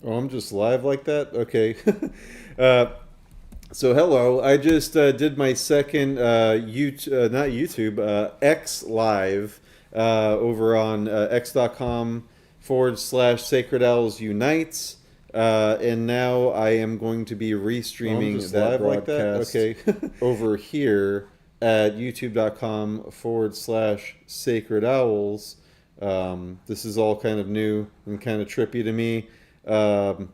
Oh, I'm just live like that? Okay. uh, so, hello. I just did my second not YouTube, X live over on x.com / Sacred Owls Unites. And now I am going to be Oh, I'm restreaming just that live like that? broadcast Okay. over here at youtube.com / Sacred Owls. This is all kind of new and kind of trippy to me. Um,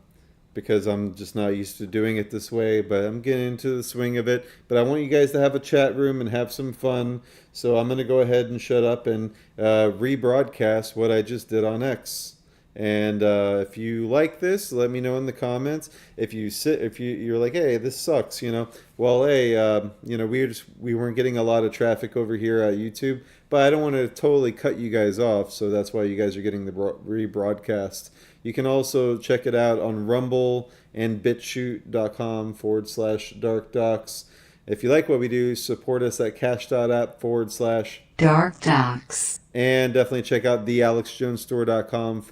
because I'm just not used to doing it this way, but I'm getting into the swing of it. But I want you guys to have a chat room and have some fun. So I'm going to go ahead and shut up and rebroadcast what I just did on X. And if you like this, let me know in the comments. If you're like, hey, this sucks, well, hey, we weren't getting a lot of traffic over here at YouTube, but I don't want to totally cut you guys off, so that's why you guys are getting the rebroadcast. You can also check it out on Rumble and BitChute.com / DarkDox. If you like what we do, support us at cash.app / DarkDox. and definitely check out thealexjonesstore.com / and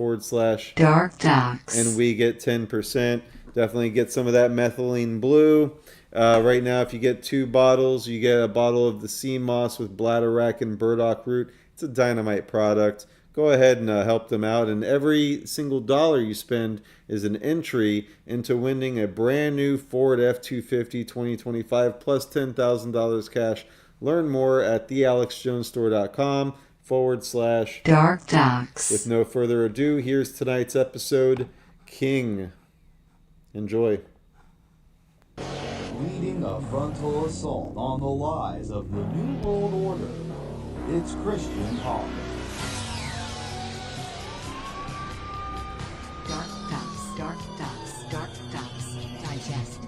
DarkDox. we get 10%. Definitely get some of that methylene blue. Right now, if you get 2 bottles, you get a bottle of the sea moss with bladderwrack and burdock root. It's a dynamite product. Go ahead and help them out. And every single dollar you spend is an entry into winning a brand new Ford F-250 2025 plus $10,000 cash. Learn more at thealexjonesstore.com / with DarkDox. no further ado, here's tonight's episode, King. Enjoy. Leading a frontal assault on the lies of the New World Order. It's Christian Hawkins. DarkDox. Digest. DarkDox. Digest.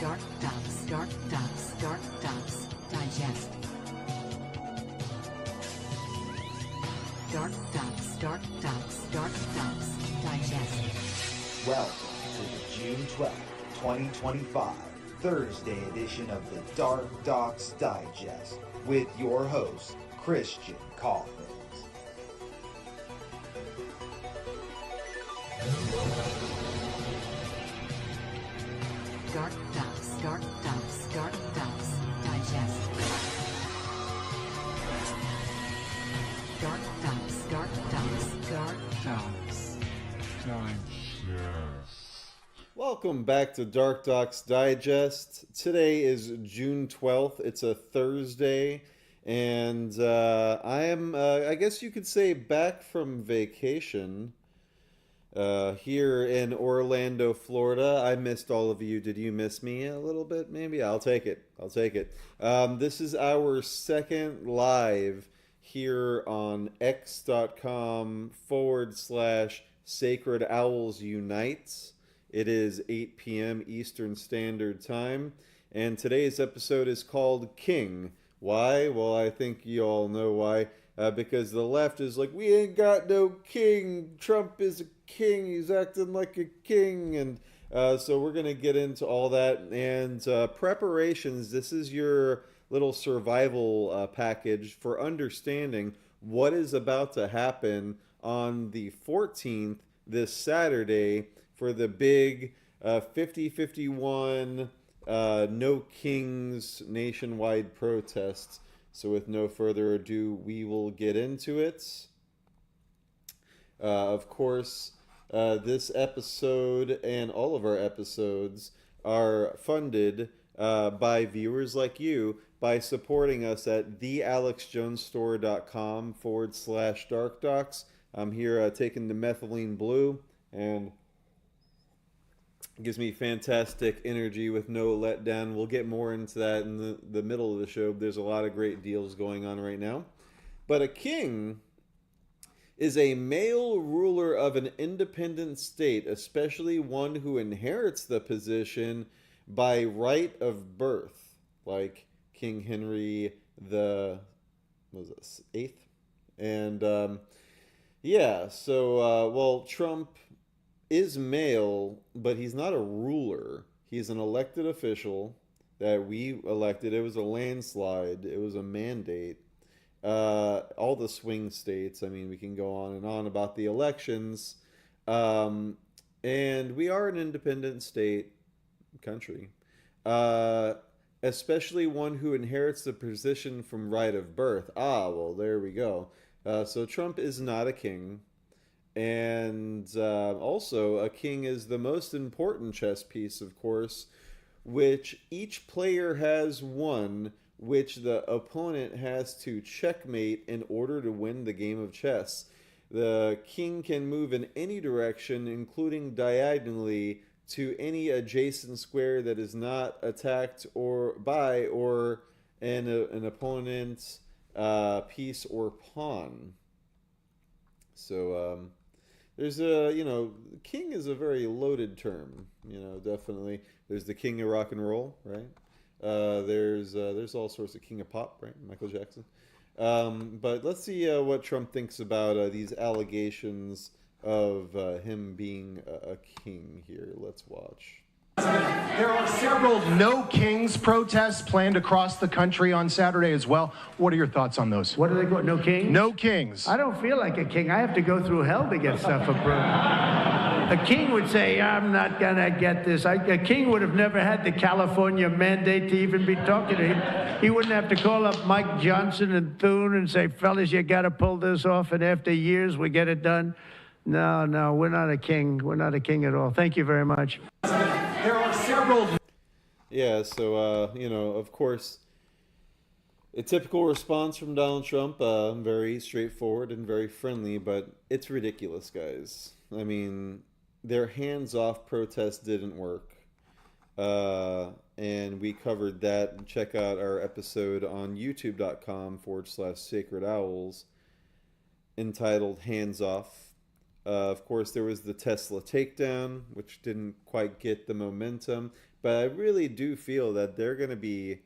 DarkDox. Digest. DarkDox. Digest. Welcome to the June 12th, 2025, Thursday edition of the Dark Docs Digest with your host, Christian Coffins. DarkDox. Digest. DarkDox. Welcome back to DarkDox Digest. Today is June 12th. It's a Thursday. And I am, I guess you could say, back from vacation here in Orlando, Florida. I missed all of you. Did you miss me a little bit? Maybe. I'll take it. I'll take it. This is our second live here on x.com / Sacred Owls Unites. It is 8 p.m. Eastern Standard Time. And today's episode is called King. Why? Well, I think you all know why. Because the left is like, we ain't got no king. Trump is a king. He's acting like a king. And so we're going to get into all that. And preparations, this is your little survival package for understanding what is about to happen on the 14th, this Saturday, for the big 50-51 No Kings nationwide protests. So, with no further ado, we will get into it. Of course, this episode and all of our episodes are funded by viewers like you by supporting us at thealexjonesstore.com / DarkDox. I'm here taking the methylene blue, and it gives me fantastic energy with no letdown. We'll get more into that in the middle of the show. There's a lot of great deals going on right now. But a king is a male ruler of an independent state, especially one who inherits the position by right of birth, like King Henry the what was this, eighth, and yeah. So well, Trump is male, but he's not a ruler. He's an elected official, that we elected. It was a landslide. It was a mandate. All the swing states. I mean, we can go on and on about the elections. Um, and we are an independent state country, uh, especially one who inherits the position from right of birth. Ah, well, there we go. So Trump is not a king. And also, a king is the most important chess piece, of course, which each player has one, which the opponent has to checkmate in order to win the game of chess. The king can move in any direction, including diagonally, to any adjacent square that is not attacked or by or an opponent's piece or pawn. So there's king is a very loaded term. Definitely. There's the king of rock and roll, right? There's all sorts of king of pop, right? Michael Jackson. But let's see what Trump thinks about these allegations of him being a king here. Let's watch. There are several No Kings protests planned across the country on Saturday as well. What are your thoughts on those? What do they go? No king? No Kings. I don't feel like a king. I have to go through hell to get stuff approved. A king would say, I'm not going to get this. A king would have never had the California mandate to even be talking to him. He wouldn't have to call up Mike Johnson and Thune and say, fellas, you got to pull this off. And after years, we get it done. No, we're not a king. We're not a king at all. Thank you very much. There are several. Yeah, so, of course, a typical response from Donald Trump, very straightforward and very friendly, but it's ridiculous, guys. I mean, their hands-off protest didn't work, and we covered that. Check out our episode on youtube.com/Sacred Owls entitled Hands Off. Of course, there was the Tesla takedown, which didn't quite get the momentum, but I really do feel that they're going to be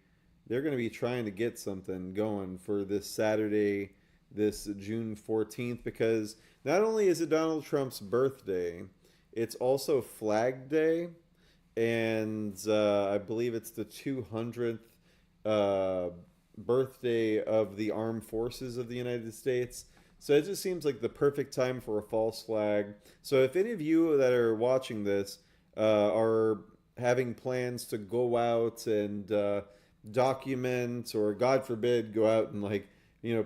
trying to get something going for this Saturday, this June 14th, because not only is it Donald Trump's birthday, it's also Flag Day, and I believe it's the 200th birthday of the Armed Forces of the United States. So it just seems like the perfect time for a false flag. So if any of you that are watching this are having plans to go out and document, or God forbid, go out and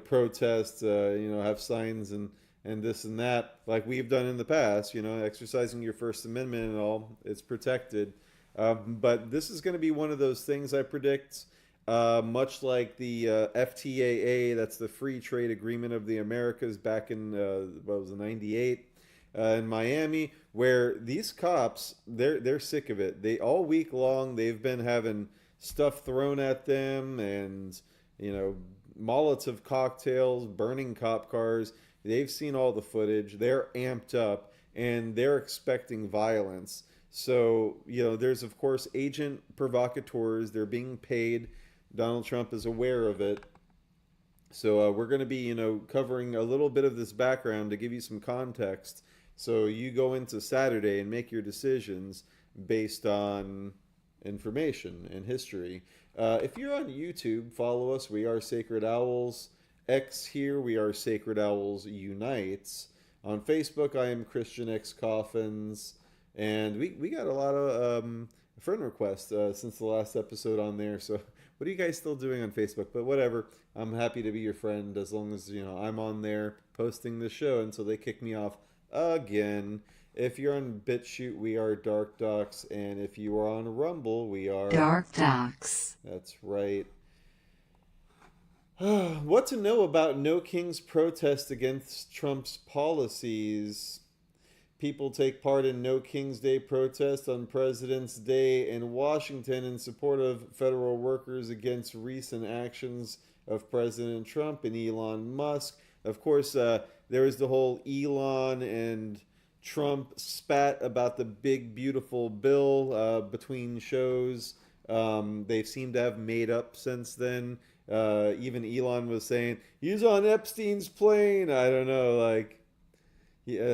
protest, have signs and this and that, like we've done in the past, exercising your First Amendment and all, it's protected. But this is going to be one of those things, I predict. Much like the FTAA, that's the Free Trade Agreement of the Americas back in, 98 in Miami, where these cops, they're sick of it. They all week long, they've been having stuff thrown at them and, Molotov cocktails, burning cop cars. They've seen all the footage. They're amped up and they're expecting violence. So, there's, of course, agent provocateurs. They're being paid. Donald Trump is aware of it. So we're going to be, covering a little bit of this background to give you some context. So you go into Saturday and make your decisions based on information and history. If you're on YouTube, follow us. We are Sacred Owls. X here, we are Sacred Owls Unites. On Facebook, I am Christian X Coffins. And we got a lot of friend requests since the last episode on there. So what are you guys still doing on Facebook? But whatever, I'm happy to be your friend as long as, I'm on there posting the show until they kick me off again. If you're on BitChute, we are DarkDox. And if you are on Rumble, we are DarkDox. That's right. What to know about No King's protest against Trump's policies? People take part in No King's Day protest on President's Day in Washington in support of federal workers against recent actions of President Trump and Elon Musk. Of course, there was the whole Elon and Trump spat about the big, beautiful bill between shows. They seem to have made up since then. Even Elon was saying, he's on Epstein's plane. I don't know, I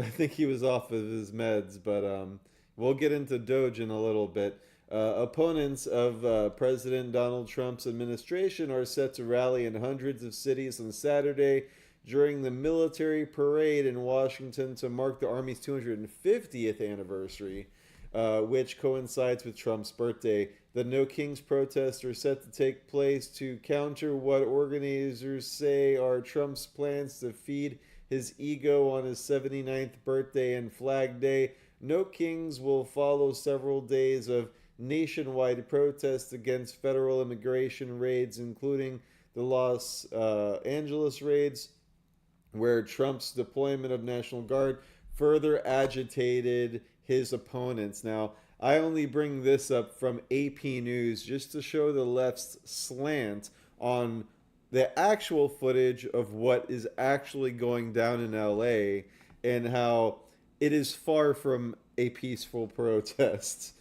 think he was off of his meds, but we'll get into Doge in a little bit. Opponents of President Donald Trump's administration are set to rally in hundreds of cities on Saturday during the military parade in Washington to mark the Army's 250th anniversary, which coincides with Trump's birthday. The No Kings protests are set to take place to counter what organizers say are Trump's plans to feed his ego on his 79th birthday and Flag Day. No Kings will follow several days of nationwide protests against federal immigration raids, including the Los Angeles raids, where Trump's deployment of National Guard further agitated his opponents. Now, I only bring this up from AP News just to show the left's slant on the actual footage of what is actually going down in LA and how it is far from a peaceful protest.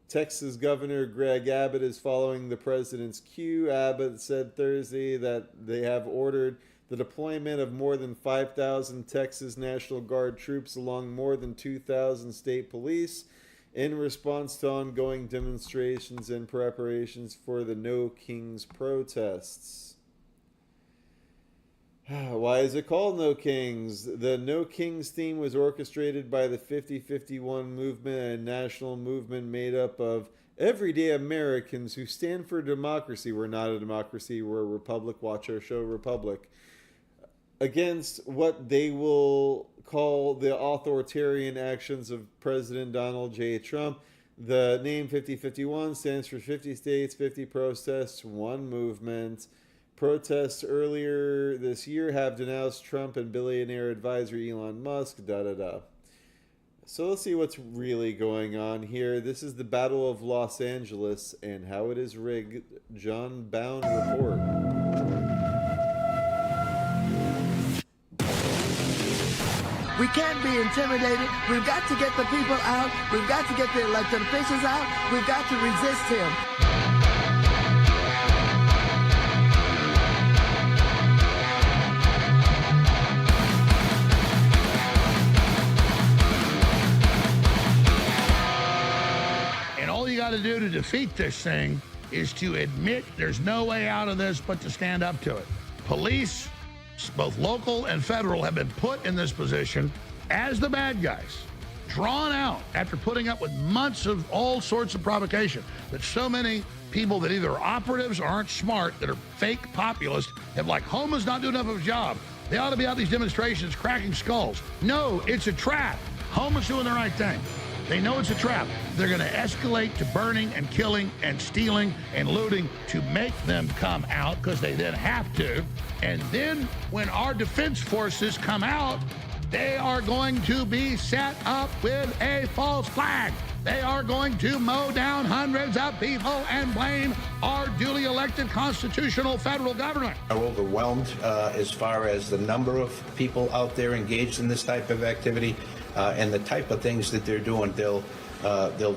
Texas Governor Greg Abbott is following the president's cue. Abbott said Thursday that they have ordered the deployment of more than 5,000 Texas National Guard troops along more than 2,000 state police in response to ongoing demonstrations and preparations for the No Kings protests. Why is it called No Kings? The No Kings theme was orchestrated by the 5051 movement, a national movement made up of everyday Americans who stand for democracy. We're not a democracy, we're a republic. Watch our show, Republic. Against what they will call the authoritarian actions of President Donald J. Trump. The name 5051 stands for 50 states, 50 protests, one movement. Protests earlier this year have denounced Trump and billionaire advisor Elon Musk, So let's see what's really going on here. This is the Battle of Los Angeles and how it is rigged. John Bound report. We can't be intimidated. We've got to get the people out. We've got to get the elected officials out. We've got to resist him. And all you got to do to defeat this thing is to admit there's no way out of this but to stand up to it. Police, both local and federal, have been put in this position as the bad guys, drawn out after putting up with months of all sorts of provocation that so many people that either are operatives or aren't smart, that are fake populists, have like, Homa's not doing enough of a job. They ought to be out these demonstrations cracking skulls. No, it's a trap. Homa's doing the right thing. They know it's a trap. They're going to escalate to burning and killing and stealing and looting to make them come out because they then have to. And then when our defense forces come out, they are going to be set up with a false flag. They are going to mow down hundreds of people and blame our duly elected constitutional federal government. Are overwhelmed as far as the number of people out there engaged in this type of activity and the type of things that they're doing. They'll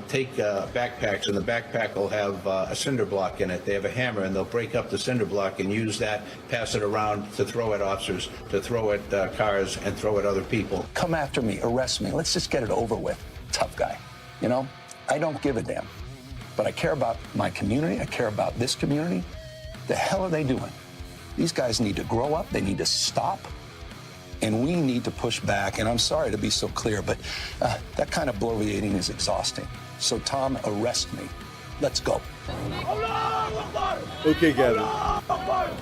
take backpacks, and the backpack will have a cinder block in it. They have a hammer, and they'll break up the cinder block and use that, pass it around to throw at officers, to throw at cars, and throw at other people. Come after me, arrest me. Let's just get it over with. Tough guy. You know, I don't give a damn. But I care about my community. I care about this community. The hell are they doing? These guys need to grow up. They need to stop. And we need to push back. And I'm sorry to be so clear, but that kind of bloviating is exhausting. So, Tom, arrest me. Let's go. Okay, Gavin.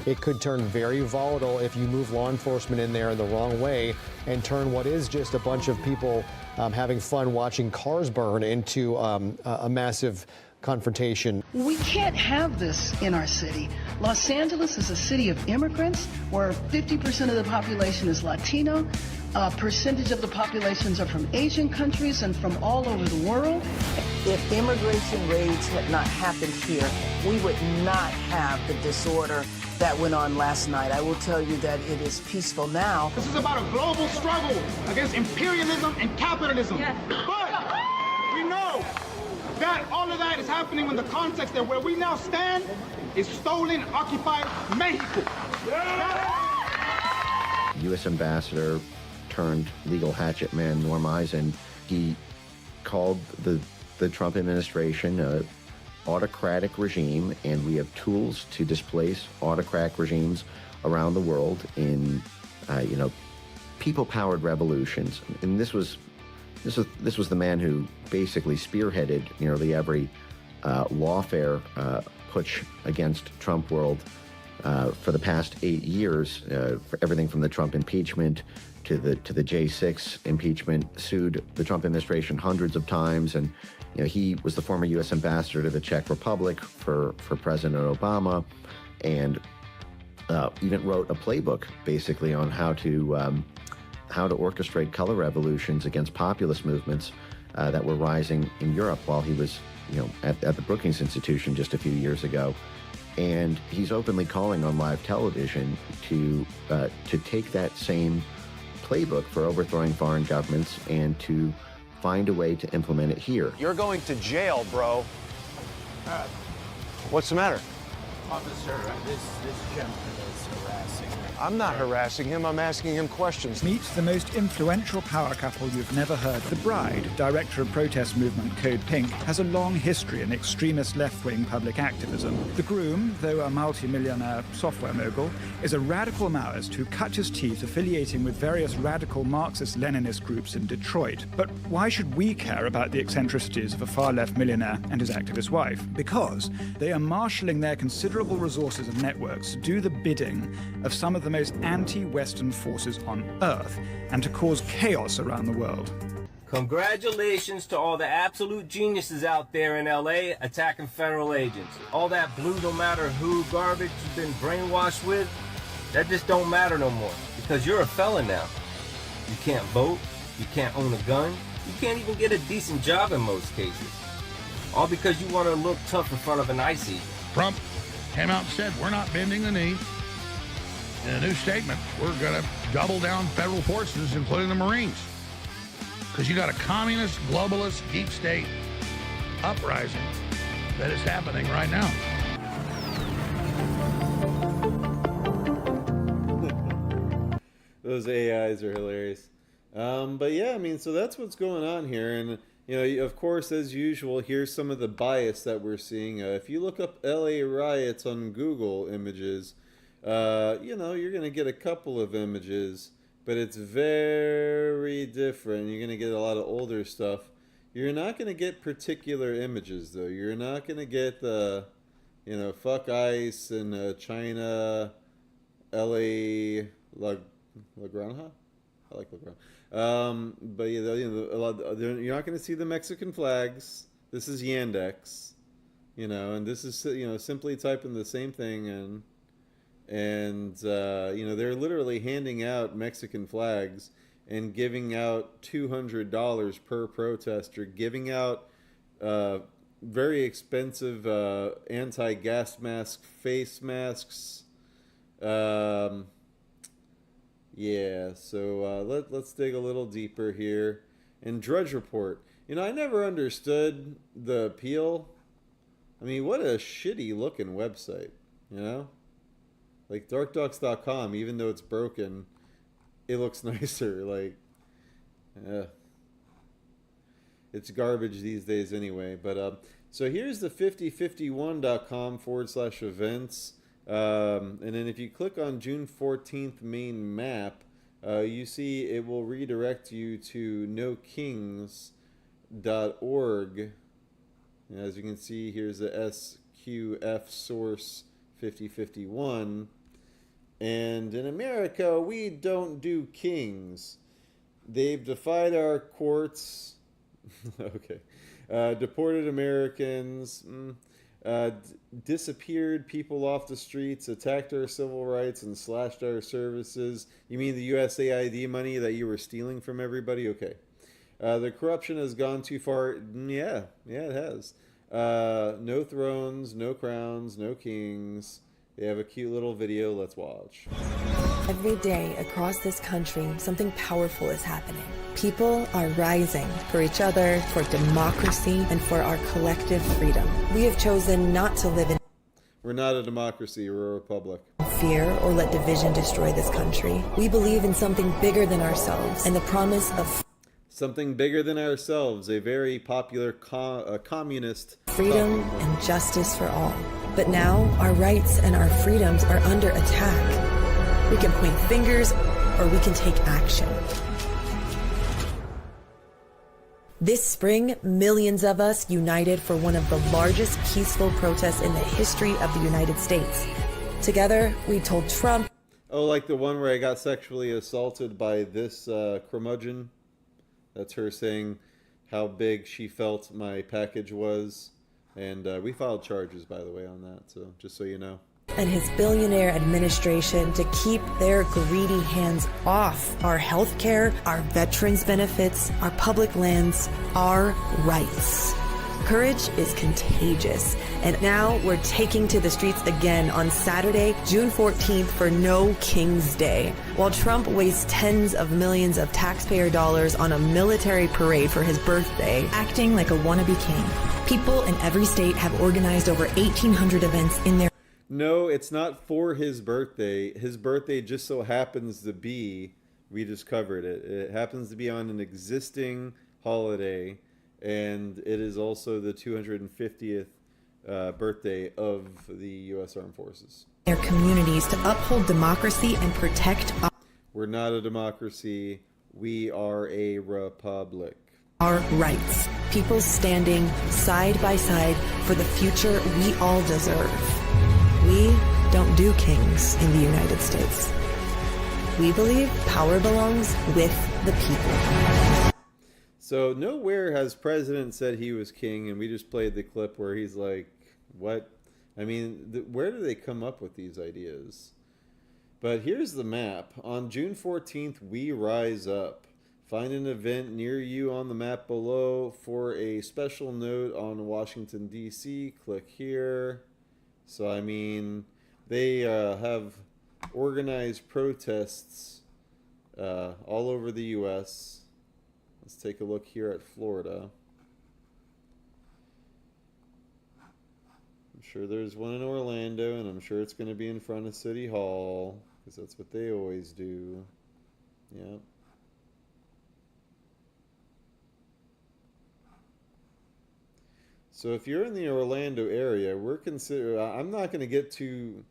It could turn very volatile if you move law enforcement in there in the wrong way and turn what is just a bunch of people having fun watching cars burn into a massive confrontation. We can't have this in our city. Los Angeles is a city of immigrants where 50% of the population is Latino. A percentage of the populations are from Asian countries and from all over the world. If immigration raids had not happened here, we would not have the disorder that went on last night. I will tell you that it is peaceful now. This is about a global struggle against imperialism and capitalism. Yes. But we know that all of that is happening in the context that where we now stand is stolen, occupied Mexico. U.S. Ambassador turned legal hatchet man Norm Eisen, he called the the Trump administration, an autocratic regime, and we have tools to displace autocratic regimes around the world in, people-powered revolutions. And this was the man who basically spearheaded nearly every lawfare putsch against Trump world for the past 8 years. For everything from the Trump impeachment to the J6 impeachment, sued the Trump administration hundreds of times, and he was the former U.S. ambassador to the Czech Republic for President Obama, and even wrote a playbook basically on how to orchestrate color revolutions against populist movements that were rising in Europe while he was, at the Brookings Institution just a few years ago. And he's openly calling on live television to take that same playbook for overthrowing foreign governments and to find a way to implement it here. You're going to jail, bro. What's the matter? Officer, this gentleman is harassing me. I'm not harassing him. I'm asking him questions. Meet the most influential power couple you've never heard. The bride, director of protest movement Code Pink, has a long history in extremist left-wing public activism. The groom, though a multi-millionaire software mogul, is a radical Maoist who cut his teeth affiliating with various radical Marxist-Leninist groups in Detroit. But why should we care about the eccentricities of a far-left millionaire and his activist wife? Because they are marshalling their considerable resources and networks to do the bidding of some of the most anti-Western forces on Earth and to cause chaos around the world. Congratulations to all the absolute geniuses out there in LA attacking federal agents. All that blue no matter who garbage you've been brainwashed with, that just don't matter no more because you're a felon now. You can't vote, you can't own a gun, you can't even get a decent job in most cases. All because you want to look tough in front of an IC. Trump came out and said, we're not bending the knee. In a new statement, we're going to double down federal forces, including the Marines. Because you got a communist, globalist, deep state uprising that is happening right now. Those AIs are hilarious. But yeah, I mean, so that's what's going on here. And, of course, as usual, here's some of the bias that we're seeing. If you look up LA riots on Google Images, you're going to get a couple of images, but it's very different. You're going to get a lot of older stuff. You're not going to get particular images, though. You're not going to get the, fuck ICE in China, LA, La Granja? I like La Granja. But you're not going to see the Mexican flags. This is Yandex, and this is, simply typing the same thing in. And they're literally handing out Mexican flags and giving out $200 per protester, giving out very expensive anti-gas mask face masks. So let's dig a little deeper here. And Drudge Report. I never understood the appeal. I mean, what a shitty looking website, Like DarkDox.com, even though it's broken, it looks nicer. It's garbage these days anyway. But so here's the 5051.com/events. And then if you click on June 14th main map, you see it will redirect you to nokings.org. As you can see, here's the SQF source 5051. And in America, we don't do kings. They've defied our courts. Okay. Deported Americans. Disappeared people off the streets, attacked our civil rights, and slashed our services. You mean the USAID money that you were stealing from everybody? Okay. The corruption has gone too far. Yeah, it has. No thrones, no crowns, no kings. They have a cute little video. Let's watch. Every day across this country, something powerful is happening. People are rising for each other, for democracy, and for our collective freedom. We have chosen not to live in We're not a democracy, we're a republic. Fear or let division destroy this country. We believe in something bigger than ourselves and the promise of Something bigger than ourselves, a very popular communist. Freedom and justice for all. But now our rights and our freedoms are under attack. We can point fingers or we can take action. This spring, millions of us united for one of the largest peaceful protests in the history of the United States. Together, we told Trump... Oh, like the one where I got sexually assaulted by this curmudgeon? That's her saying how big she felt my package was. And we filed charges, by the way, on that, so just so you know. And his billionaire administration to keep their greedy hands off our health care, our veterans benefits, our public lands, our rights. Courage is contagious, and now we're taking to the streets again on Saturday, June 14th for No King's Day. While Trump wastes tens of millions of taxpayer dollars on a military parade for his birthday, acting like a wannabe king, people in every state have organized over 1,800 events in their... No, it's not for his birthday. His birthday just so happens to be, we just covered it, it happens to be on an existing holiday. And it is also the 250th birthday of the U.S. Armed Forces. Their communities to uphold democracy and protect... We're not a democracy. We are a republic. Our rights. People standing side by side for the future we all deserve. We don't do kings in the United States. We believe power belongs with the people. So nowhere has president said he was king, and we just played the clip where he's like, what? I mean, where do they come up with these ideas? But here's the map. On June 14th, we rise up. Find an event near you on the map below. For a special note on Washington, D.C., click here. So, I mean, they have organized protests all over the U.S., Let's take a look here at Florida. I'm sure there's one in Orlando, and I'm sure it's going to be in front of City Hall, because that's what they always do. Yep. So if you're in the Orlando area, I'm not going to get too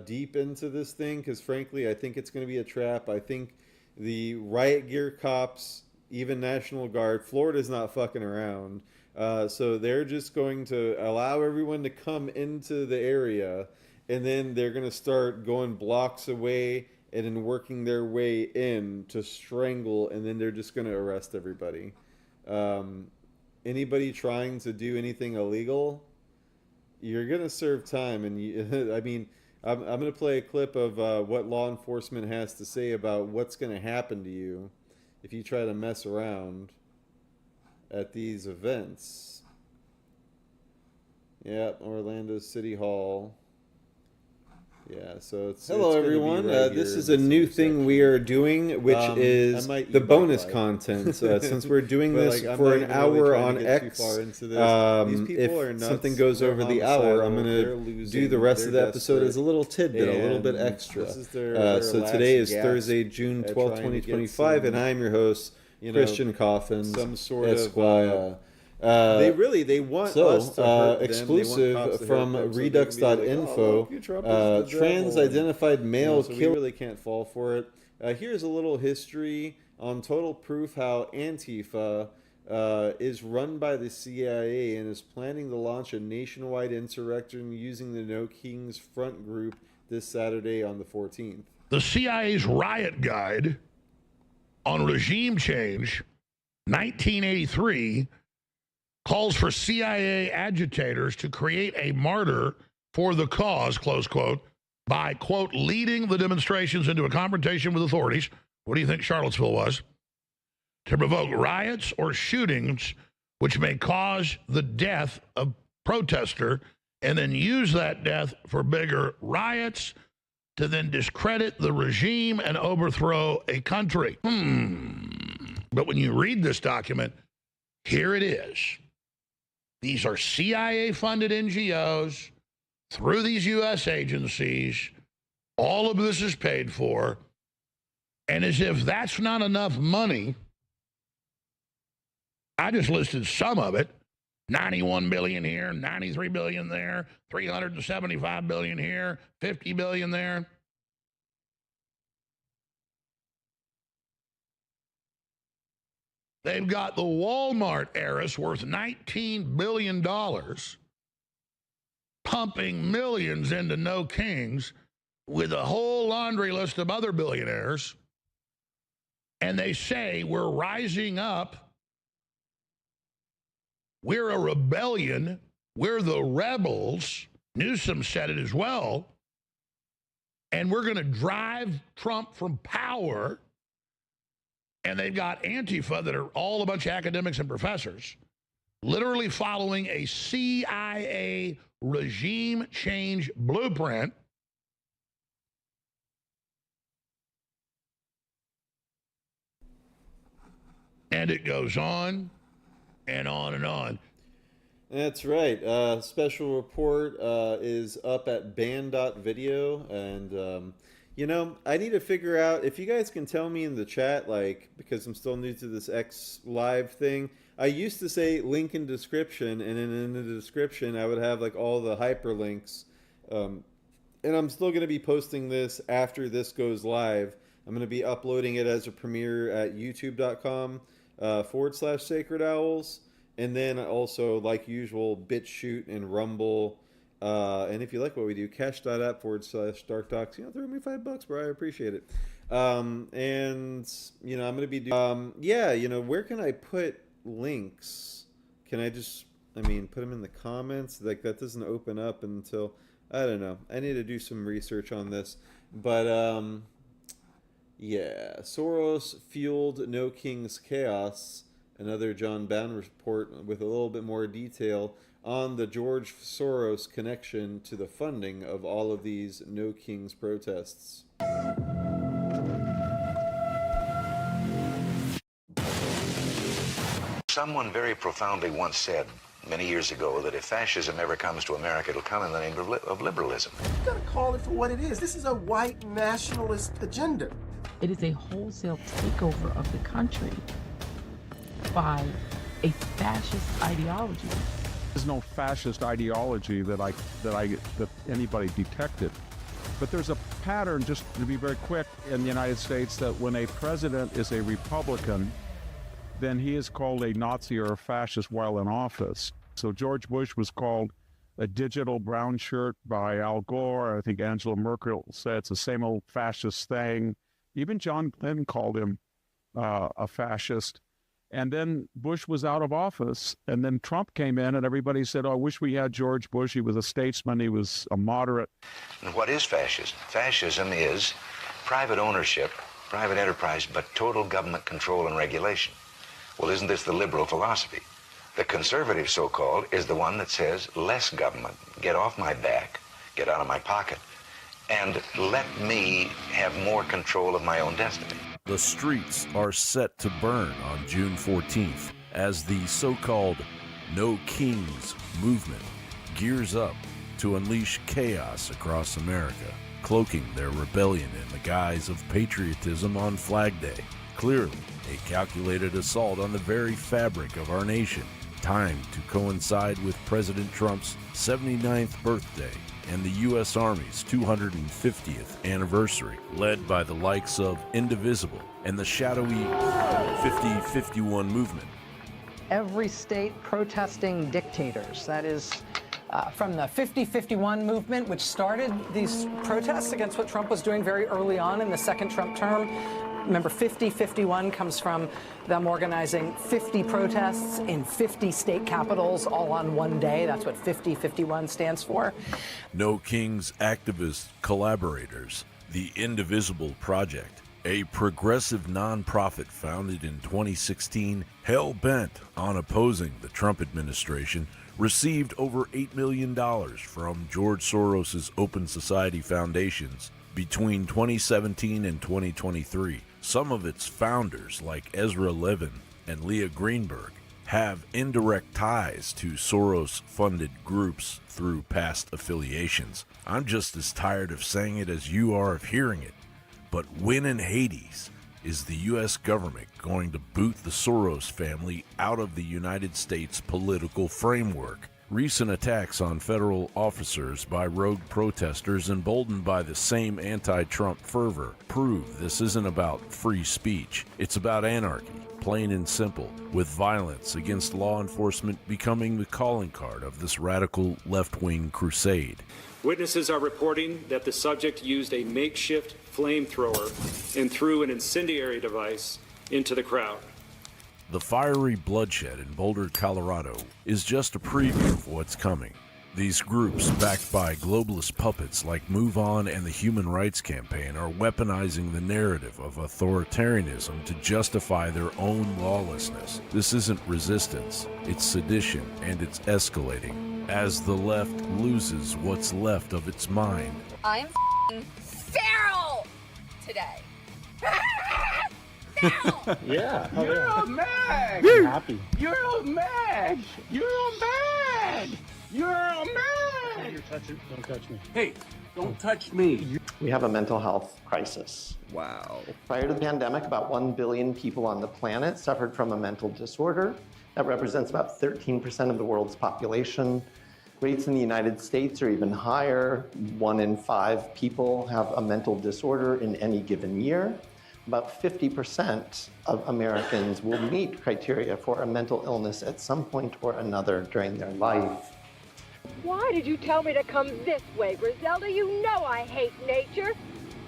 deep into this thing, because frankly, I think it's going to be a trap. I think the riot gear cops, even National Guard, Florida's not fucking around. So they're just going to allow everyone to come into the area, and then they're going to start going blocks away and then working their way in to strangle, and then they're just going to arrest everybody. Anybody trying to do anything illegal, you're going to serve time. And I mean, I'm going to play a clip of what law enforcement has to say about what's going to happen to you if you try to mess around at these events. Yep, Orlando City Hall. Yeah, so it's... Hello, everyone. This is a new thing we are doing, which is the bonus content. Since we're doing this for an hour on X, if something goes over the hour, I'm going to do the rest of the episode as a little tidbit, a little bit extra. So today is Thursday, June 12th, 2025, and I'm your host, Christian Coffins, some sort of... They want us to hurt exclusive from Redux.info. Trans-identified male killer. We really can't fall for it. Here's a little history on Total Proof how Antifa is run by the CIA and is planning to launch a nationwide insurrection using the No Kings Front group this Saturday on the 14th. The CIA's riot guide on regime change, 1983, calls for CIA agitators to create a martyr for the cause, close quote, by, quote, leading the demonstrations into a confrontation with authorities. What do you think Charlottesville was? To provoke riots or shootings which may cause the death of protester and then use that death for bigger riots to then discredit the regime and overthrow a country. But when you read this document, here it is. These are CIA-funded NGOs through these U.S. agencies. All of this is paid for. And as if that's not enough money, I just listed some of it. 91 billion here, 93 billion there, 375 billion here, 50 billion there. They've got the Walmart heiress worth $19 billion, pumping millions into No Kings with a whole laundry list of other billionaires. And they say we're rising up. We're a rebellion. We're the rebels. Newsom said it as well. And we're going to drive Trump from power. And they've got Antifa that are all a bunch of academics and professors, literally following a CIA regime change blueprint. And it goes on and on and on. That's right. Special report is up at ban.video, and you know, I need to figure out if you guys can tell me in the chat, like, because I'm still new to this X Live thing. I used to say link in description, and then in the description I would have like all the hyperlinks. And I'm still going to be posting this after this goes live. I'm going to be uploading it as a premiere at youtube.com /Sacred Owls. And then also, like usual, BitChute and Rumble. And if you like what we do, cash.app /DarkDox. You know, throw me $5, bro. I appreciate it. And, you know, I'm going to be doing... yeah, you know, where can I put links? Can I just, I mean, put them in the comments? Like, that doesn't open up until... I don't know. I need to do some research on this. But, yeah. Soros fueled No King's chaos. Another John Bound report with a little bit more detail on the George Soros connection to the funding of all of these No Kings protests. Someone very profoundly once said many years ago that if fascism ever comes to America, it'll come in the name of liberalism. You gotta call it for what it is. This is a white nationalist agenda. It is a wholesale takeover of the country by a fascist ideology. There's no fascist ideology that anybody detected. But there's a pattern, just to be very quick, in the United States that when a president is a Republican, then he is called a Nazi or a fascist while in office. So George Bush was called a digital brown shirt by Al Gore. I think Angela Merkel said it's the same old fascist thing. Even John Clinton called him a fascist. And then Bush was out of office, and then Trump came in, and everybody said, oh, I wish we had George Bush. He was a statesman. He was a moderate. And what is fascism? Fascism is private ownership, private enterprise, but total government control and regulation. Well, isn't this the liberal philosophy? The conservative, so-called, is the one that says less government, get off my back, get out of my pocket, and let me have more control of my own destiny. The streets are set to burn on June 14th as the so-called No Kings movement gears up to unleash chaos across America, cloaking their rebellion in the guise of patriotism on Flag Day. Clearly, a calculated assault on the very fabric of our nation, timed to coincide with President Trump's 79th birthday and the U.S. Army's 250th anniversary, led by the likes of Indivisible and the shadowy 50-51 movement. Every state protesting dictators. That is from the 50-51 movement, which started these protests against what Trump was doing very early on in the second Trump term. Remember, 50-51 comes from them organizing 50 protests in 50 state capitals all on one day. That's what 50-51 stands for. No Kings activist collaborators, the Indivisible Project, a progressive nonprofit founded in 2016, hell-bent on opposing the Trump administration, received over $8 million from George Soros's Open Society Foundations between 2017 and 2023. Some of its founders, like Ezra Levin and Leah Greenberg, have indirect ties to Soros-funded groups through past affiliations. I'm just as tired of saying it as you are of hearing it. But when in Hades Is the U.S. government going to boot the Soros family out of the United States political framework? Recent attacks on federal officers by rogue protesters emboldened by the same anti-Trump fervor prove this isn't about free speech. It's about anarchy, plain and simple, with violence against law enforcement becoming the calling card of this radical left-wing crusade. Witnesses are reporting that the subject used a makeshift flamethrower and threw an incendiary device into the crowd. The fiery bloodshed in Boulder, Colorado is just a preview of what's coming. These groups, backed by globalist puppets like Move On and the Human Rights Campaign, are weaponizing the narrative of authoritarianism to justify their own lawlessness. This isn't resistance, it's sedition, and it's escalating as the left loses what's left of its mind. I'm feral today. Yeah. You're a mag. I'm happy. You're a mag. You're a mag. You're a mag. Don't touch me. Hey, don't touch me. We have a mental health crisis. Wow. Prior to the pandemic, about 1 billion people on the planet suffered from a mental disorder. That represents about 13% of the world's population. Rates in the United States are even higher. 1 in 5 people have a mental disorder in any given year. About 50% of Americans will meet criteria for a mental illness at some point or another during their life. Why did you tell me to come this way, Griselda? You know I hate nature.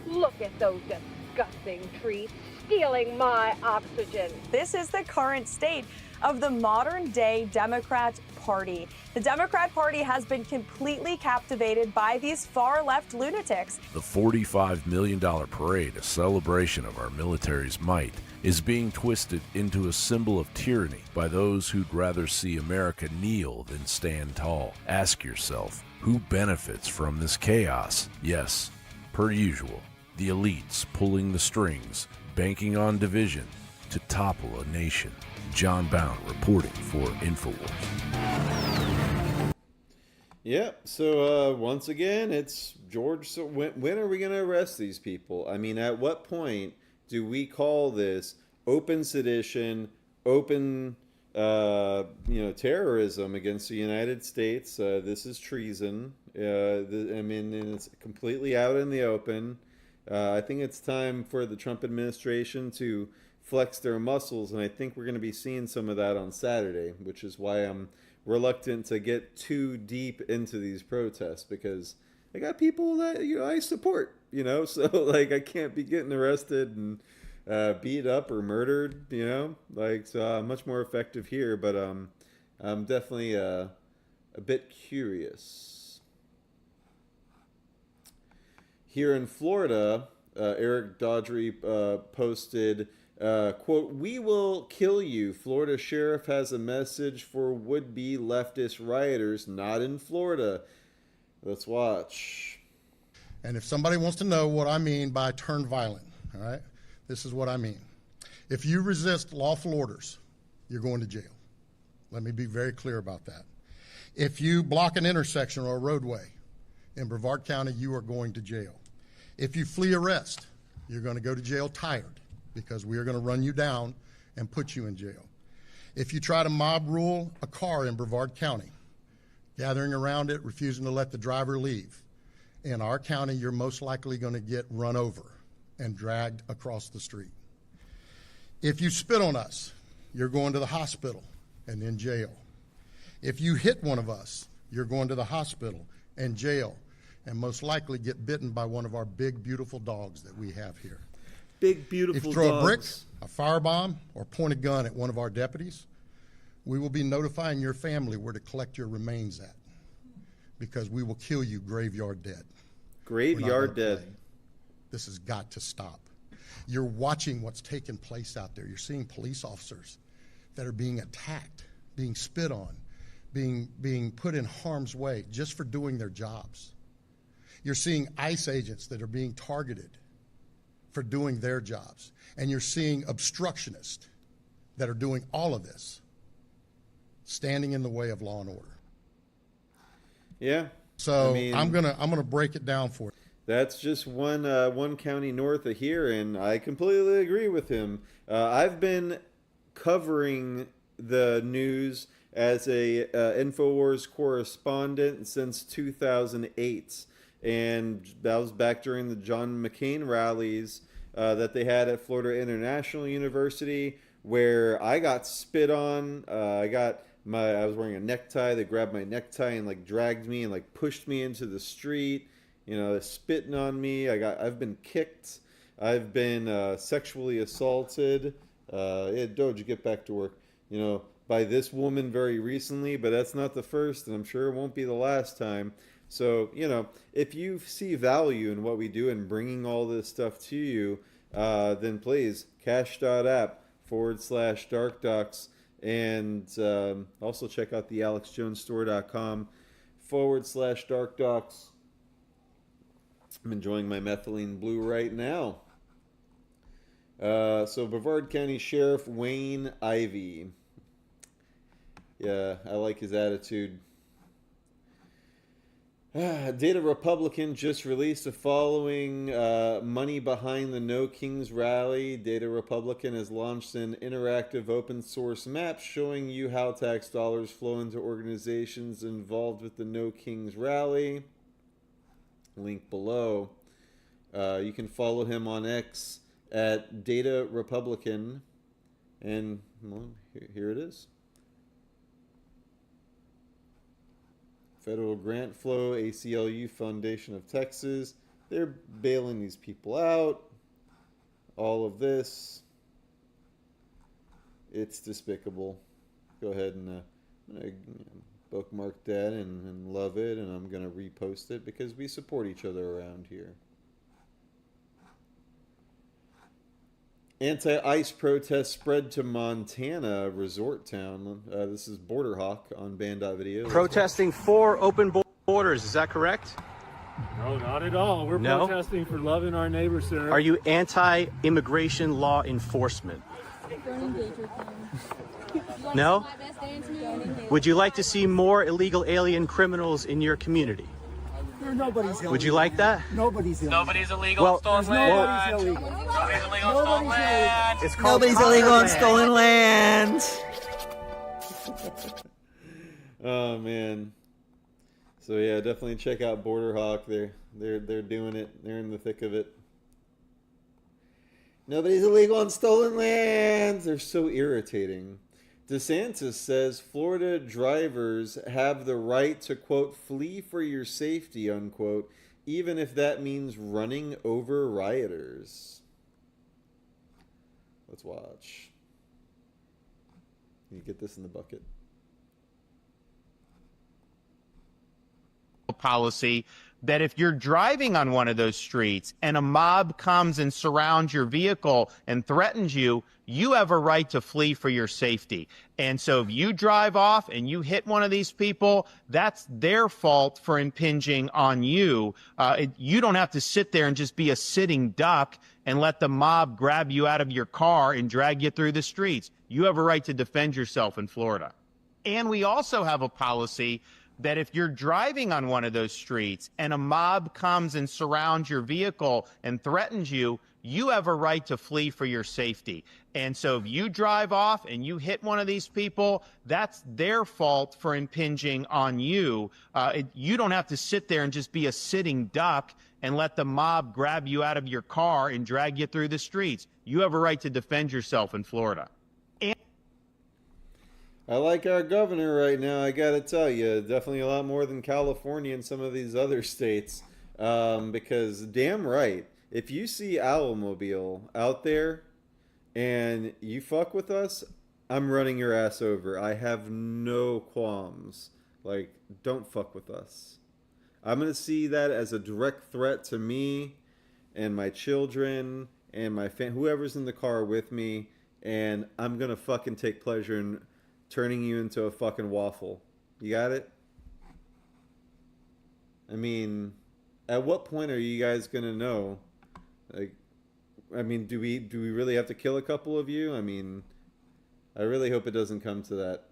Look at those disgusting trees stealing my oxygen. This is the current state of the modern-day Democrat Party. The Democrat Party has been completely captivated by these far-left lunatics. The $45 million parade, a celebration of our military's might, is being twisted into a symbol of tyranny by those who'd rather see America kneel than stand tall. Ask yourself, who benefits from this chaos? Yes, per usual, the elites pulling the strings, banking on division to topple a nation. John Bound reporting for INFOWAR. Yep. So once again, it's George. So when are we going to arrest these people? I mean, at what point do we call this open sedition, open, terrorism against the United States? This is treason. And it's completely out in the open. I think it's time for the Trump administration to flex their muscles, and I think we're going to be seeing some of that on Saturday, which is why I'm reluctant to get too deep into these protests, because I got people that I support, so like I can't be getting arrested and beat up or murdered, so much more effective here, but I'm definitely a bit curious. Here in Florida, Eric Daughtry posted, quote, "We will kill you. Florida sheriff has a message for would-be leftist rioters not in Florida." Let's watch. And if somebody wants to know what I mean by turn violent, all right, this is what I mean. If you resist lawful orders, you're going to jail. Let me be very clear about that. If you block an intersection or a roadway in Brevard County, you are going to jail. If you flee arrest, you're going to go to jail tired, because we are going to run you down and put you in jail. If you try to mob rule a car in Brevard County, gathering around it, refusing to let the driver leave, in our county, you're most likely going to get run over and dragged across the street. If you spit on us, you're going to the hospital and in jail. If you hit one of us, you're going to the hospital and jail, and most likely get bitten by one of our big, beautiful dogs that we have here. Big, beautiful dogs. If you throw a brick, a firebomb, or point a gun at one of our deputies, we will be notifying your family where to collect your remains at, because we will kill you graveyard dead. Graveyard dead. This has got to stop. You're watching what's taking place out there. You're seeing police officers that are being attacked, being spit on, being put in harm's way just for doing their jobs. You're seeing ICE agents that are being targeted for doing their jobs. And you're seeing obstructionists that are doing all of this, standing in the way of law and order. Yeah. So I'm gonna break it down for you. That's just one county north of here, and I completely agree with him. I've been covering the news as a INFOWARS correspondent since 2008, and that was back during the John McCain rallies that they had at Florida International University, where I got spit on. I was wearing a necktie. They grabbed my necktie and like dragged me and like pushed me into the street. You know, spitting on me. I've been kicked. I've been sexually assaulted. Yeah, Doge, get back to work. You know, by this woman very recently, but that's not the first, and I'm sure it won't be the last time. So, you know, if you see value in what we do and bringing all this stuff to you, then please, cash.app/DarkDox, and also check out the AlexJonesStore.com/DarkDox. I'm enjoying my methylene blue right now. So Brevard County Sheriff Wayne Ivey. Yeah, I like his attitude. Data Republican just released the following money behind the No Kings rally. Data Republican has launched an interactive open source map showing you how tax dollars flow into organizations involved with the No Kings rally. Link below. You can follow him on X at Data Republican, and well, here it is. Federal Grant Flow, ACLU Foundation of Texas. They're bailing these people out. All of this. It's despicable. Go ahead and bookmark that and love it, and I'm going to repost it because we support each other around here. Anti-ICE protests spread to Montana resort town. This is Borderhawk on Band.video. Protesting for open borders, is that correct? No, not at all. We're protesting for loving our neighbors, sir. Are you anti-immigration law enforcement? No? Would you like to see more illegal alien criminals in your community? Nobody's illegal. Would you like that? Nobody's illegal. Nobody's illegal on stolen land. Nobody's illegal. Nobody's illegal on stolen land. It's called Nobody's illegal on stolen land. Oh man. So yeah, definitely check out Borderhawk. They're doing it. They're in the thick of it. Nobody's illegal on stolen lands. They're so irritating. DeSantis says Florida drivers have the right to, quote, flee for your safety, unquote, even if that means running over rioters. Let's watch. You get this in the bucket. Policy that if you're driving on one of those streets and a mob comes and surrounds your vehicle and threatens you, you have a right to flee for your safety. And so if you drive off and you hit one of these people, that's their fault for impinging on you. You don't have to sit there and just be a sitting duck and let the mob grab you out of your car and drag you through the streets. You have a right to defend yourself in Florida. And we also have a policy that if you're driving on one of those streets and a mob comes and surrounds your vehicle and threatens you, you have a right to flee for your safety. And so if you drive off and you hit one of these people, that's their fault for impinging on you. You don't have to sit there and just be a sitting duck and let the mob grab you out of your car and drag you through the streets. You have a right to defend yourself in Florida. I like our governor right now, I gotta tell you. Definitely a lot more than California and some of these other states. Because damn right, if you see Owlmobile out there and you fuck with us, I'm running your ass over. I have no qualms. Like, don't fuck with us. I'm gonna see that as a direct threat to me and my children and my whoever's in the car with me, and I'm gonna fucking take pleasure in turning you into a fucking waffle. You got it? I mean, at what point are you guys gonna know? Like, I mean, do we really have to kill a couple of you? I mean, I really hope it doesn't come to that.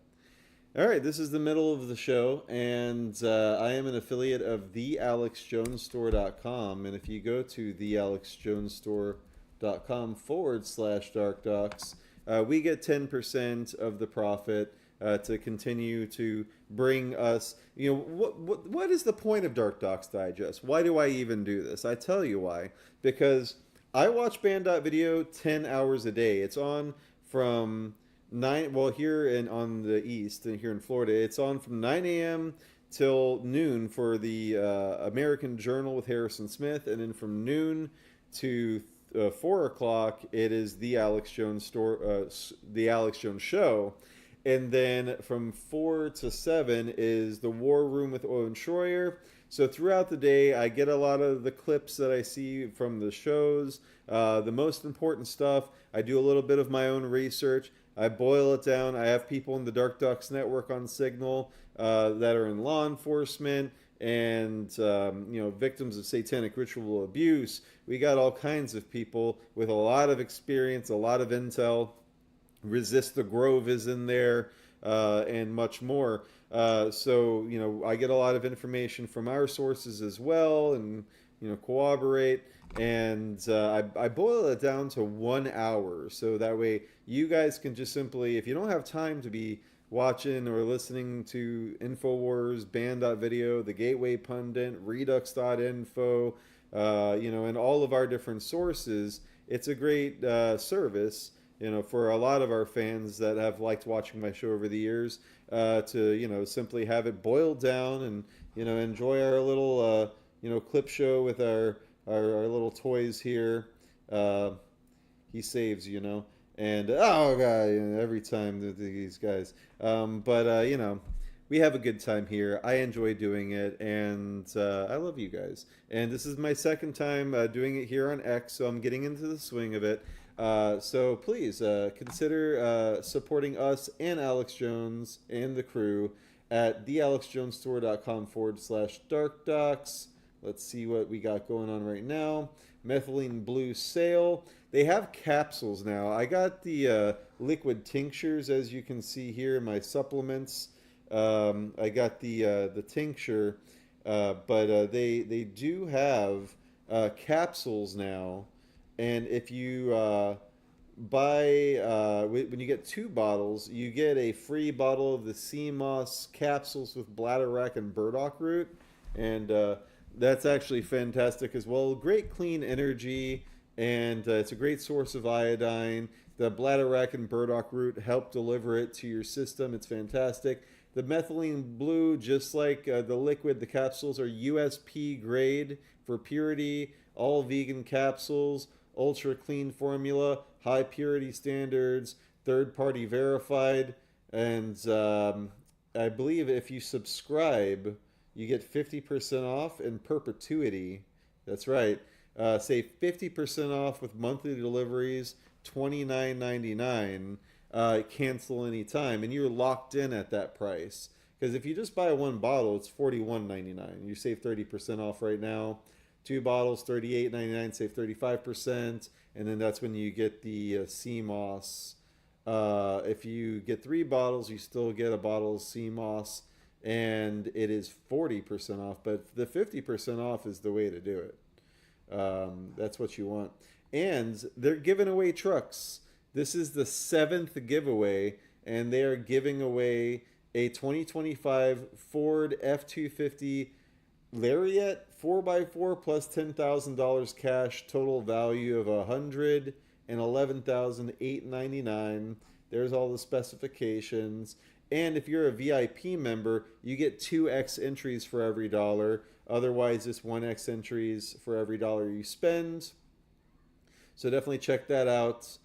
All right, this is the middle of the show, and I am an affiliate of thealexjonesstore.com. And if you go to thealexjonesstore.com/DarkDox, we get 10% of the profit to continue to bring us. You know, what is the point of DarkDox Digest? Why do I even do this? I tell you why. Because I watch Band.video 10 hours a day. It's on from 9, well, here on the east and here in Florida, it's on from 9 a.m. till noon for the American Journal with Harrison Smith, and then from noon to 4 o'clock, it is the Alex Jones the Alex Jones Show, and then from 4 to 7 is the War Room with Owen Schroyer. So throughout the day, I get a lot of the clips that I see from the shows, the most important stuff. I do a little bit of my own research. I boil it down. I have people in the DarkDox network on Signal that are in law enforcement and victims of satanic ritual abuse. We got all kinds of people with a lot of experience, a lot of intel. Resist the Grove is in there, and much more. So I get a lot of information from our sources as well, and corroborate. And I boil it down to 1 hour, so that way you guys can just simply, if you don't have time to be watching or listening to InfoWars, Band.video, The Gateway Pundit, Redux.info, and all of our different sources, it's a great service, for a lot of our fans that have liked watching my show over the years, to, simply have it boiled down and, enjoy our little, clip show with our little toys here. He saves, and oh god, every time these guys. We have a good time here. I enjoy doing it, and I love you guys. And this is my second time doing it here on X, so I'm getting into the swing of it. So please consider supporting us and Alex Jones and the crew at thealexjonesstore.com/DarkDox. Let's see what we got going on right now. Methylene Blue sale. They have capsules now. I got the liquid tinctures, as you can see here in my supplements. I got the tincture, but they do have capsules now. And if you buy, when you get 2 bottles, you get a free bottle of the sea moss capsules with bladderwrack and burdock root. And that's actually fantastic as well. Great clean energy, and it's a great source of iodine. The bladderwrack and burdock root help deliver it to your system. It's fantastic. The methylene blue, just like the liquid, the capsules are USP grade for purity, all vegan capsules, ultra clean formula, high purity standards, third-party verified, and I believe if you subscribe, you get 50% off in perpetuity. That's right. Save 50% off with monthly deliveries, $29.99. Cancel anytime, and you're locked in at that price. Because if you just buy 1 bottle, it's $41.99. You save 30% off right now. 2 bottles, $38.99, save 35%. And then that's when you get the sea moss. If you get 3 bottles, you still get a bottle of sea moss. And it is 40% off, but the 50% off is the way to do it. That's what you want. And they're giving away trucks. This is the 7th giveaway, and they are giving away a 2025 Ford F-250 Lariat 4x4 plus $10,000 cash, total value of $111,899. There's all the specifications. And if you're a VIP member, you get 2x entries for every dollar. Otherwise, it's 1x entries for every dollar you spend. So definitely check that out.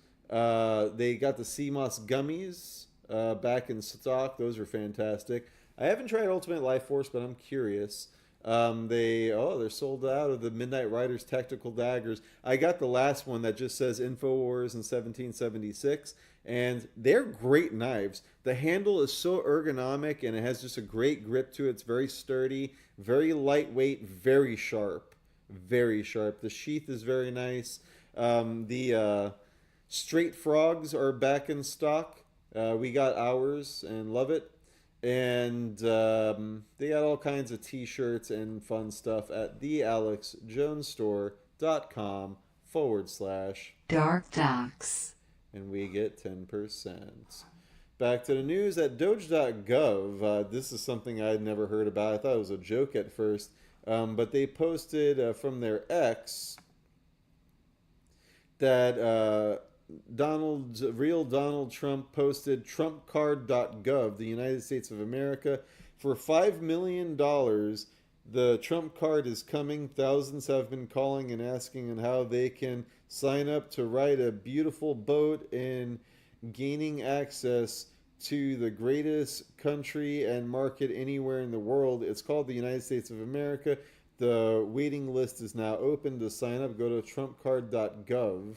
They got the sea moss gummies back in stock. Those are fantastic. I haven't tried Ultimate Life Force, but I'm curious. They're sold out of the Midnight Riders Tactical Daggers. I got the last one that just says InfoWars in 1776, and they're great knives. The handle is so ergonomic, and it has just a great grip to it. It's very sturdy, very lightweight, very sharp. Very sharp. The sheath is very nice. The straight frogs are back in stock. We got ours and love it. And they got all kinds of t-shirts and fun stuff at thealexjonesstore.com/DarkDox. And we get 10%. Back to the news at Doge.gov. This is something I'd never heard about. I thought it was a joke at first. But they posted from their X that real Donald Trump posted trumpcard.gov, the United States of America, for $5 million. The Trump card is coming. Thousands have been calling and asking on how they can sign up to ride a beautiful boat and gaining access to the greatest country and market anywhere in the world. It's called the United States of America. The waiting list is now open to sign up. Go to trumpcard.gov.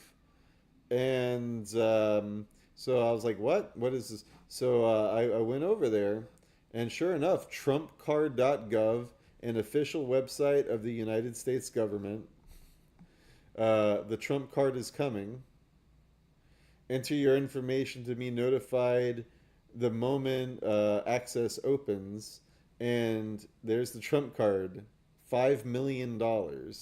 And so I was like, what? What is this? So I went over there, and sure enough, trumpcard.gov, an official website of the United States government. The Trump card is coming. Enter your information to be notified the moment access opens. And there's the Trump card, $5 million. And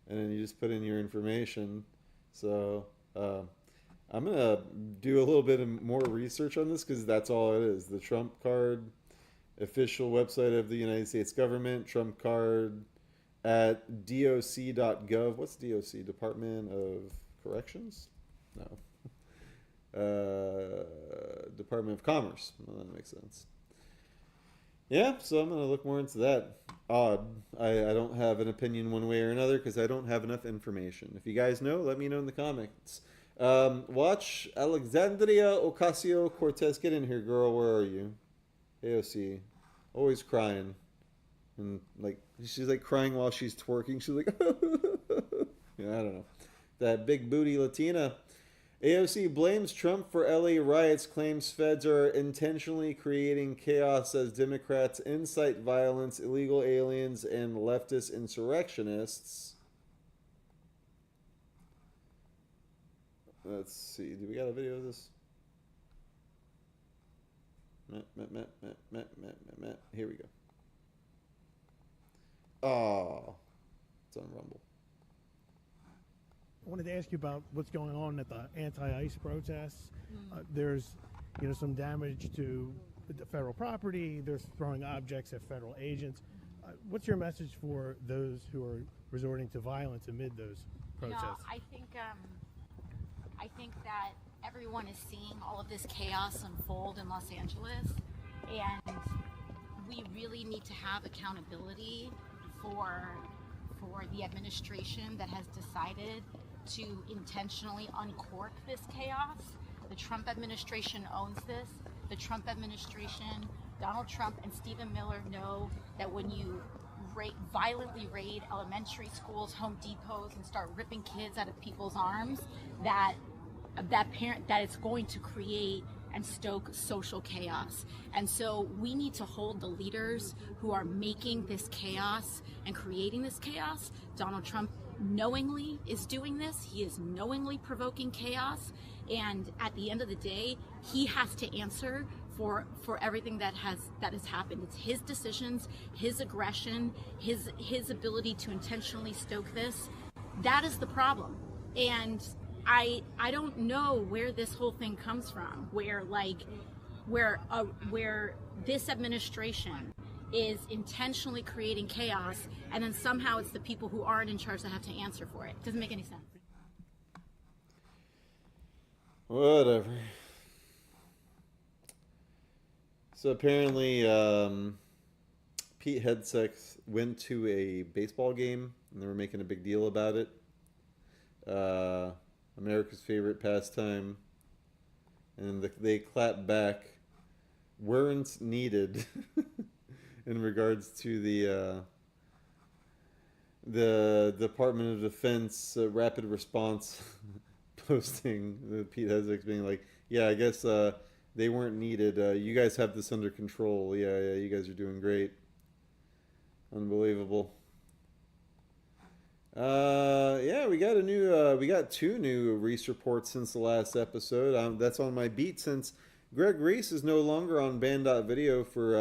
then you just put in your information. So I'm going to do a little bit of more research on this because that's all it is. The Trump card, official website of the United States government, Trump card at doc.gov. What's DOC? Department of Corrections? No. Department of Commerce. Well, that makes sense. Yeah, so I'm going to look more into that. Odd. I don't have an opinion one way or another because I don't have enough information. If you guys know, let me know in the comments. Watch Alexandria Ocasio-Cortez. Get in here, girl. Where are you? AOC. Always crying. And, like, she's, like, crying while she's twerking. She's like, yeah, I don't know. That big booty Latina. AOC blames Trump for LA riots, claims feds are intentionally creating chaos as Democrats incite violence, illegal aliens, and leftist insurrectionists. Let's see. Do we got a video of this? Here we go. Oh, it's on Rumble. I wanted to ask you about what's going on at the anti-ICE protests. There's, some damage to the federal property. There's throwing objects at federal agents. What's your message for those who are resorting to violence amid those protests? I think that everyone is seeing all of this chaos unfold in Los Angeles, and we really need to have accountability for the administration that has decided to intentionally uncork this chaos. The Trump administration owns this. The Trump administration, Donald Trump and Stephen Miller know that when you violently raid elementary schools, Home Depots, and start ripping kids out of people's arms, that it's going to create and stoke social chaos. And so we need to hold the leaders who are making this chaos and creating this chaos. Donald Trump knowingly is doing this. He is knowingly provoking chaos. And at the end of the day, he has to answer for everything that has happened. It's his decisions, his aggression, his ability to intentionally stoke this. That is the problem. And I don't know where this whole thing comes from, where this administration is intentionally creating chaos, and then somehow it's the people who aren't in charge that have to answer for it. Doesn't make any sense. Whatever. So apparently, Pete Hegseth went to a baseball game, and they were making a big deal about it. America's favorite pastime, and they clapped back. Weren't needed in regards to the Department of Defense rapid response posting. Pete Hegseth being like, "Yeah, I guess they weren't needed. You guys have this under control. Yeah, you guys are doing great." Unbelievable. Yeah, we got two new Reese reports since the last episode. That's on my beat since Greg Reese is no longer on Band.video for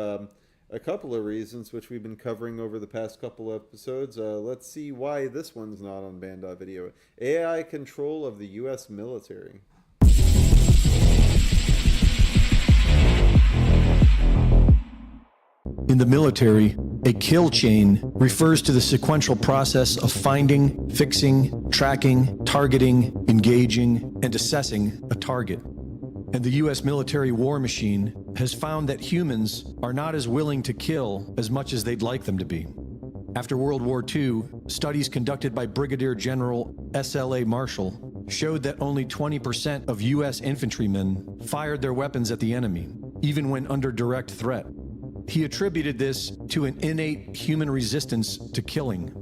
a couple of reasons, which we've been covering over the past couple of episodes. Let's see why this one's not on Band.video. AI control of the U.S. military. In the military, a kill chain refers to the sequential process of finding, fixing, tracking, targeting, engaging, and assessing a target. And the U.S. military war machine has found that humans are not as willing to kill as much as they'd like them to be. After World War II, studies conducted by Brigadier General S.L.A. Marshall showed that only 20% of U.S. infantrymen fired their weapons at the enemy, even when under direct threat. He attributed this to an innate human resistance to killing.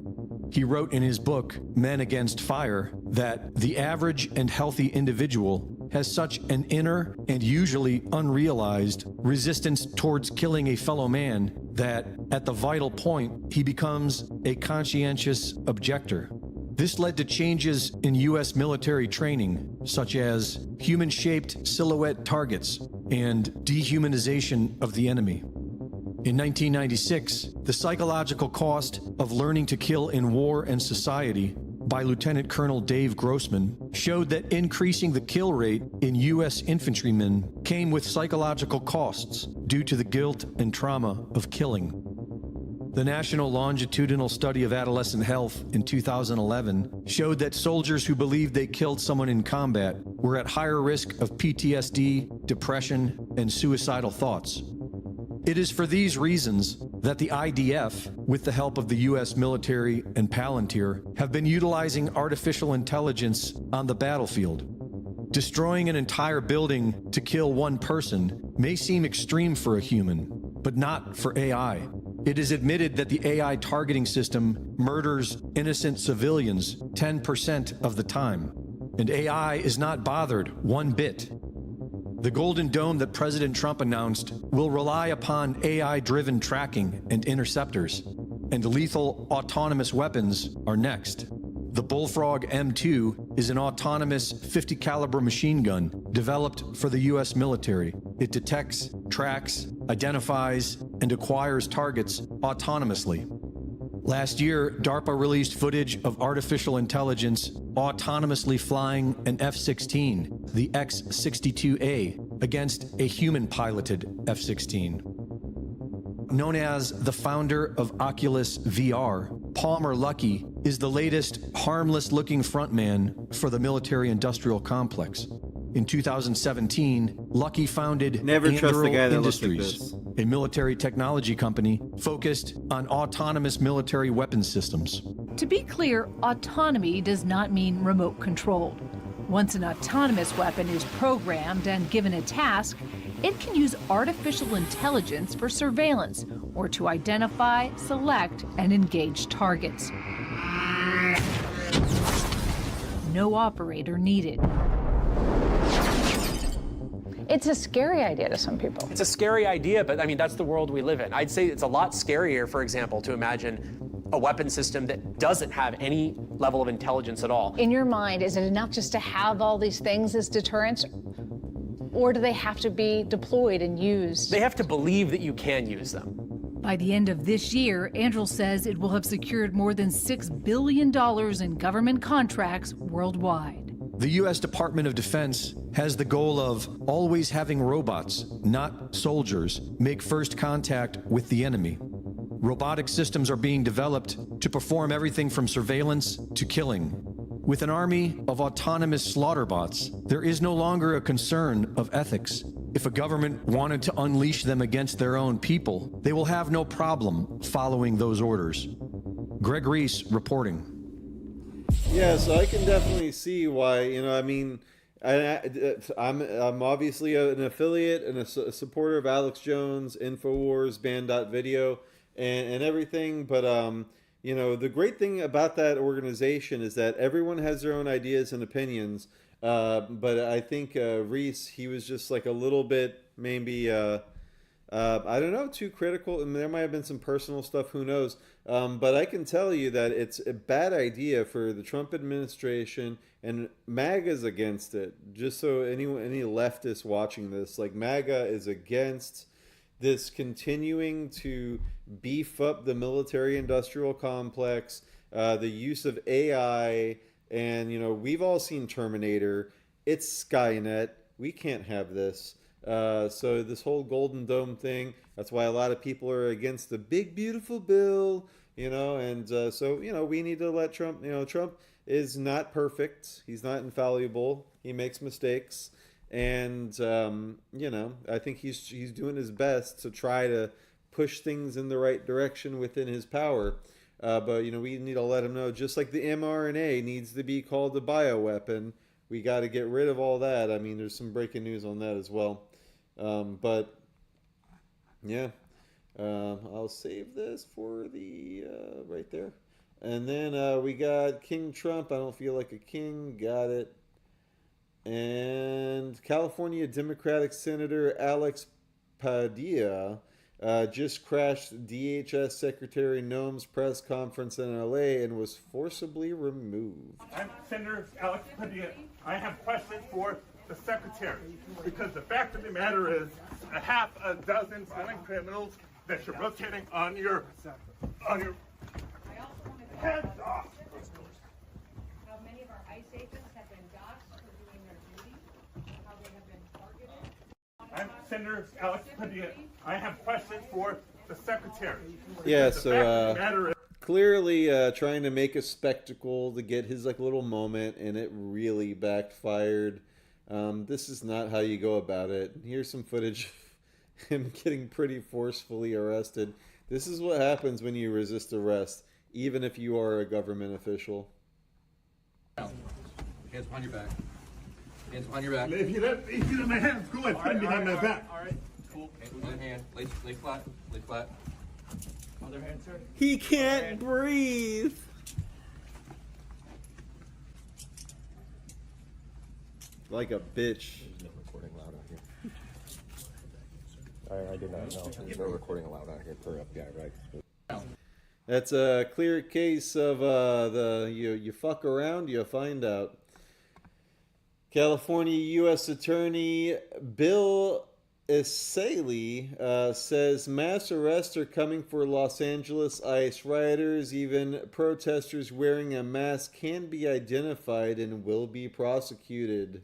He wrote in his book, Men Against Fire, that the average and healthy individual has such an inner and usually unrealized resistance towards killing a fellow man that, at the vital point, he becomes a conscientious objector. This led to changes in U.S. military training, such as human-shaped silhouette targets and dehumanization of the enemy. In 1996, the psychological cost of learning to kill in war and society by Lieutenant Colonel Dave Grossman showed that increasing the kill rate in U.S. infantrymen came with psychological costs due to the guilt and trauma of killing. The National Longitudinal Study of Adolescent Health in 2011 showed that soldiers who believed they killed someone in combat were at higher risk of PTSD, depression, and suicidal thoughts. It is for these reasons that the IDF, with the help of the U.S. military and Palantir, have been utilizing artificial intelligence on the battlefield. Destroying an entire building to kill one person may seem extreme for a human, but not for AI. It is admitted that the AI targeting system murders innocent civilians 10% of the time, and AI is not bothered one bit. The Golden Dome that President Trump announced will rely upon AI-driven tracking and interceptors, and lethal autonomous weapons are next. The Bullfrog M2 is an autonomous 50 caliber machine gun developed for the U.S. military. It detects, tracks, identifies, and acquires targets autonomously. Last year, DARPA released footage of artificial intelligence autonomously flying an F-16, the X-62A, against a human-piloted F-16. Known as the founder of Oculus VR, Palmer Luckey is the latest harmless-looking frontman for the military-industrial complex. In 2017, Luckey founded Never trust the guy that Industries, looks like a military technology company focused on autonomous military weapons systems. To be clear, autonomy does not mean remote controlled. Once an autonomous weapon is programmed and given a task, it can use artificial intelligence for surveillance or to identify, select, and engage targets. No operator needed. It's a scary idea to some people. It's a scary idea, but I mean, that's the world we live in. I'd say it's a lot scarier, for example, to imagine a weapon system that doesn't have any level of intelligence at all. In your mind, is it enough just to have all these things as deterrents? Or do they have to be deployed and used? They have to believe that you can use them. By the end of this year, Andrew says it will have secured more than $6 billion in government contracts worldwide. The U.S. Department of Defense has the goal of always having robots, not soldiers, make first contact with the enemy. Robotic systems are being developed to perform everything from surveillance to killing. With an army of autonomous slaughter bots, there is no longer a concern of ethics. If a government wanted to unleash them against their own people, they will have no problem following those orders. Greg Reese reporting. Yeah, so I can definitely see why, you know, I mean, I'm obviously an affiliate and a supporter of Alex Jones, INFOWARS, Band.video, and everything, but, you know, the great thing about that organization is that everyone has their own ideas and opinions, but I think Reese, he was just like a little bit maybe I don't know, too critical. And there might have been some personal stuff, who knows. But I can tell you that it's a bad idea for the Trump administration, and MAGA's against it. Just so any leftist watching this, like, MAGA is against this continuing to beef up the military-industrial complex, the use of AI, and, you know, we've all seen Terminator. It's Skynet. We can't have this. So this whole Golden Dome thing, that's why a lot of people are against the big, beautiful bill, you know, and so, you know, we need to let Trump, you know, Trump is not perfect. He's not infallible. He makes mistakes. And, you know, I think he's doing his best to try to push things in the right direction within his power. But, you know, we need to let him know, just like the mRNA needs to be called a bioweapon, we got to get rid of all that. I mean, there's some breaking news on that as well. But, yeah, I'll save this for the, right there. And then we got King Trump. I don't feel like a king. Got it. And California Democratic Senator Alex Padilla just crashed DHS Secretary Noem's press conference in LA and was forcibly removed. I'm Senator Alex Padilla. I have questions for the Secretary, because the fact of the matter is a half a dozen violent criminals that you're rotating on your heads off. How many of our ICE agents have been doxxed for doing their duty? How they have been targeted? I'm Senator Alex Padilla. I have questions for the Secretary. Yeah, because the fact of the matter is clearly trying to make a spectacle to get his like little moment, and it really backfired. This is not how you go about it. Here's some footage of him getting pretty forcefully arrested. This is what happens when you resist arrest, even if you are a government official. Hands behind your back. Hands behind your back. if you let my hands go and put them behind my back. All right. Cool. Okay, one hand. Lay flat. Lay flat. Other hand, sir. He can't breathe. Like a bitch. There's no recording allowed out here. I did not know. There's no recording allowed out here per FBI, right? That's a clear case of you fuck around, you find out. California U.S. Attorney Bill Isaly says mass arrests are coming for Los Angeles ICE rioters. Even protesters wearing a mask can be identified and will be prosecuted.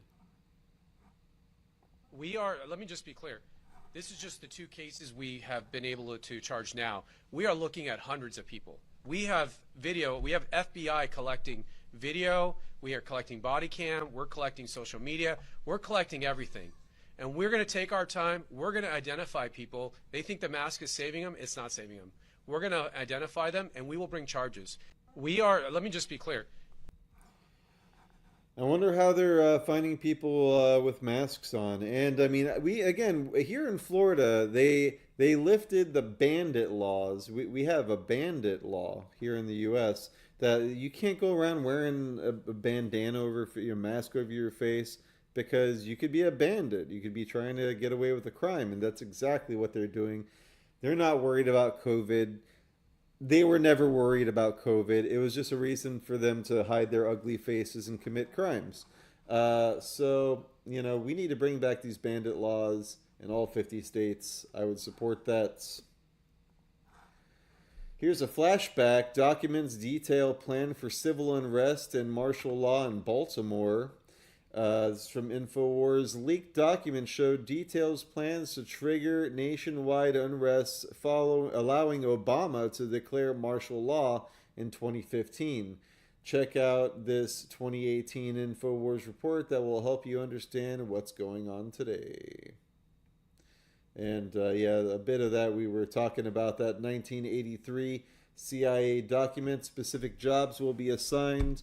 Let me just be clear. This is just the two cases we have been able to charge now. We are looking at hundreds of people. We have video, we have FBI collecting video, we are collecting body cam, we're collecting social media, we're collecting everything. And we're going to take our time, we're going to identify people. They think the mask is saving them, it's not saving them. We're going to identify them and we will bring charges. Let me just be clear. I wonder how they're finding people with masks on. And I mean, here in Florida, they lifted the bandit laws. We have a bandit law here in the U.S. that you can't go around wearing a bandana over your mask over your face, because you could be a bandit. You could be trying to get away with a crime, and that's exactly what they're doing. They're not worried about COVID. They were never worried about COVID. It was just a reason for them to hide their ugly faces and commit crimes. So, you know, we need to bring back these bandit laws in all 50 states. I would support that. Here's a flashback. Documents detail plan for civil unrest and martial law in Baltimore. This is from INFOWAR's. Leaked documents showed details plans to trigger nationwide unrest allowing Obama to declare martial law in 2015. Check out this 2018 INFOWARS report that will help you understand what's going on today. And yeah, a bit of that, we were talking about that 1983 CIA document. Specific jobs will be assigned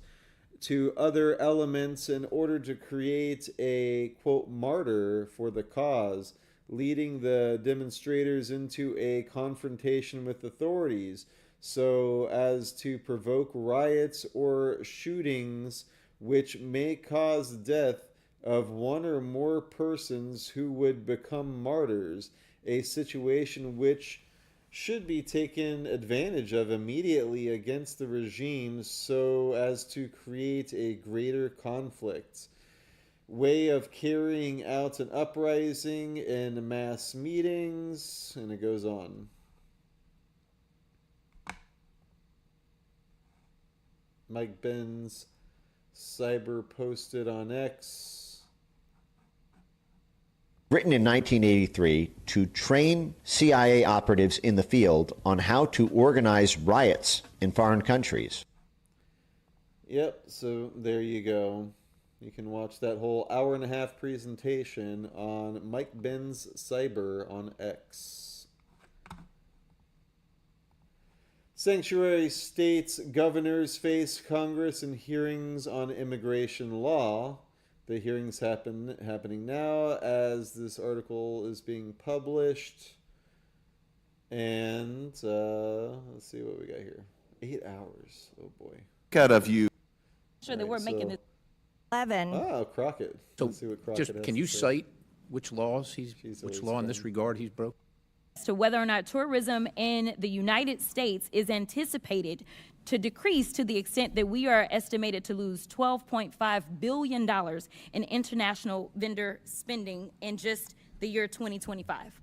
to other elements in order to create a, quote, martyr for the cause, leading the demonstrators into a confrontation with authorities so as to provoke riots or shootings which may cause death of one or more persons who would become martyrs. a situation which should be taken advantage of immediately against the regime so as to create a greater conflict. Way of carrying out an uprising in mass meetings, and it goes on. Mike Benz cyber posted on X. Written in 1983 to train CIA operatives in the field on how to organize riots in foreign countries. Yep, so there you go. You can watch that whole hour-and-a-half presentation on Mike Benz Cyber on X. Sanctuary states governors face Congress in hearings on immigration law. The hearings happening now as this article is being published. And let's see what we got here. 8 hours. Oh boy. Out of you. Sure, they were making it 11. Oh, Crockett. So Let's see what Crockett just has can to you say. cite which laws which law in this regard he's broke? As to whether or not tourism in the United States is anticipated to decrease to the extent that we are estimated to lose $12.5 billion in international vendor spending in just the year 2025.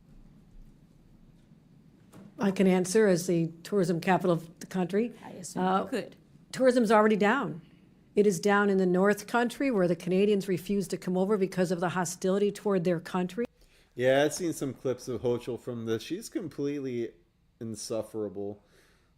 I can answer as the tourism capital of the country. I assume you could. Tourism's already down. It is down in the North Country where the Canadians refuse to come over because of the hostility toward their country. Yeah, I've seen some clips of Hochul from this. She's completely insufferable.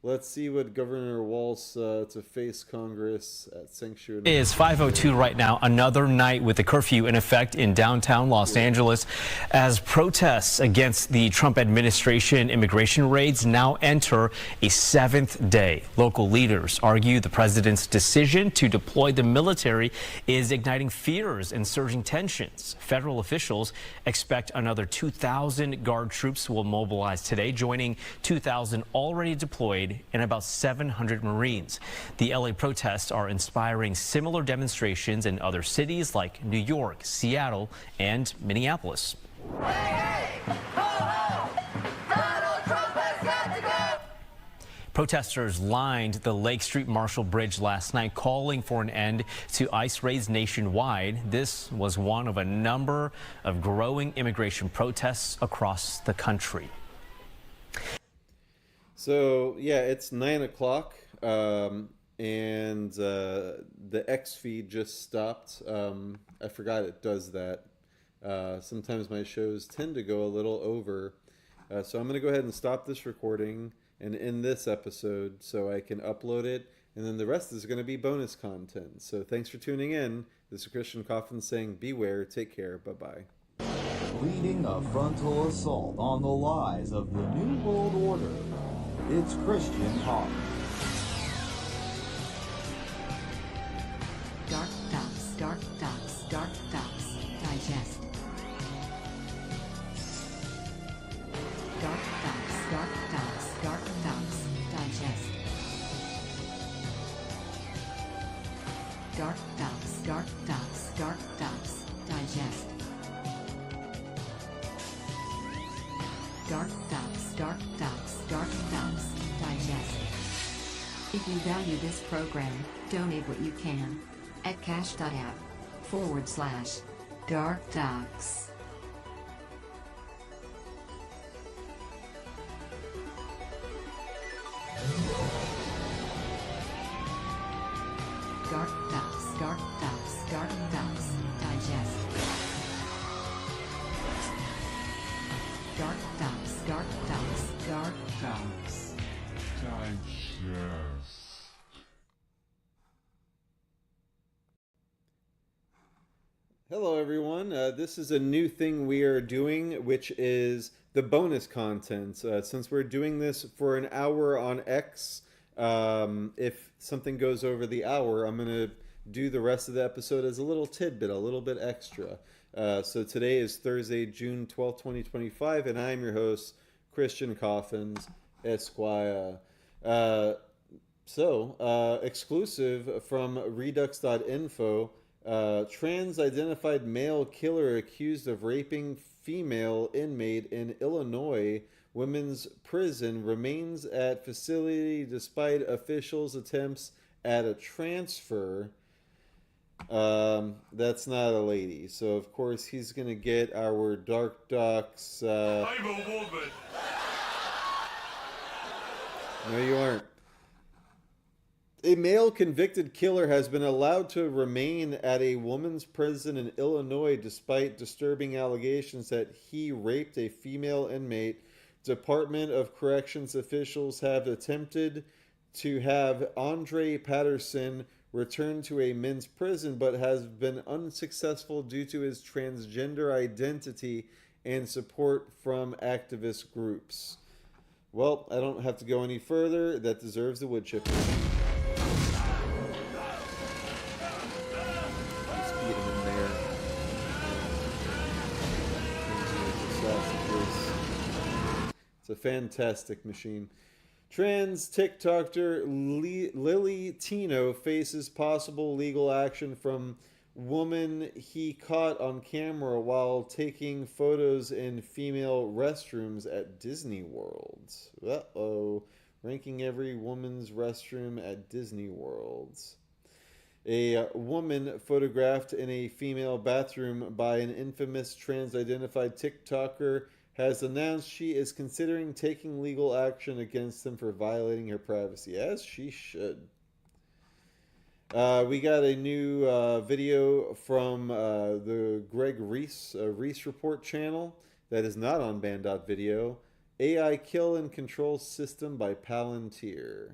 Let's see what Governor Walz to face Congress at Sanctuary. It is 5:02 right now, another night with the curfew in effect in downtown Los Angeles as protests against the Trump administration immigration raids now enter a 7th day. Local leaders argue the president's decision to deploy the military is igniting fears and surging tensions. Federal officials expect another 2,000 guard troops will mobilize today, joining 2,000 already deployed and about 700 Marines. The LA protests are inspiring similar demonstrations in other cities like New York, Seattle, and Minneapolis. Protesters lined the Lake Street Marshall Bridge last night, calling for an end to ICE raids nationwide. This was one of a number of growing immigration protests across the country. So yeah, it's 9 o'clock, and the X feed just stopped. I forgot it does that. Sometimes my shows tend to go a little over, so I'm going to go ahead and stop this recording and end this episode so I can upload it, and then the rest is going to be bonus content. So thanks for tuning in. This is Christian Coffin saying beware, take care, bye-bye. Leading a frontal assault on the lies of the New World Order. It's Christian Coffin. DarkDox, DarkDox, DarkDox, digest. DarkDox, DarkDox, DarkDox, digest. DarkDox, DarkDox, DarkDox, digest. DarkDox, DarkDox, DarkDox, digest. If you value this program, donate what you can at cash.app/DarkDox. DarkDox, DarkDox, DarkDox, digest. DarkDox, DarkDox, DarkDox, digest. Hello everyone, this is a new thing we are doing, which is the bonus content. Since we're doing this for an hour on X, if something goes over the hour, I'm going to do the rest of the episode as a little tidbit, a little bit extra. So today is Thursday, June 12th, 2025, and I'm your host, Christian Coffins, Esquire. Exclusive from Redux.info, trans-identified male killer accused of raping female inmate in Illinois women's prison remains at facility despite officials' attempts at a transfer. That's not a lady. So, of course, he's going to get our DarkDox. I'm a woman. No, you aren't. A male convicted killer has been allowed to remain at a woman's prison in Illinois despite disturbing allegations that he raped a female inmate. Department of Corrections officials have attempted to have Andre Patterson returned to a men's prison, but has been unsuccessful due to his transgender identity and support from activist groups. Well, I don't have to go any further. That deserves the wood chipper. Just beat him in there. It's a fantastic machine. Trans TikToker Lily Tino faces possible legal action from woman he caught on camera while taking photos in female restrooms at Disney World. Uh-oh. Ranking every woman's restroom at Disney World. A woman photographed in a female bathroom by an infamous trans-identified TikToker has announced she is considering taking legal action against him for violating her privacy, as she should. We got a new video from the Greg Reese Report channel that is not on Band.video. AI Kill and Control System by Palantir.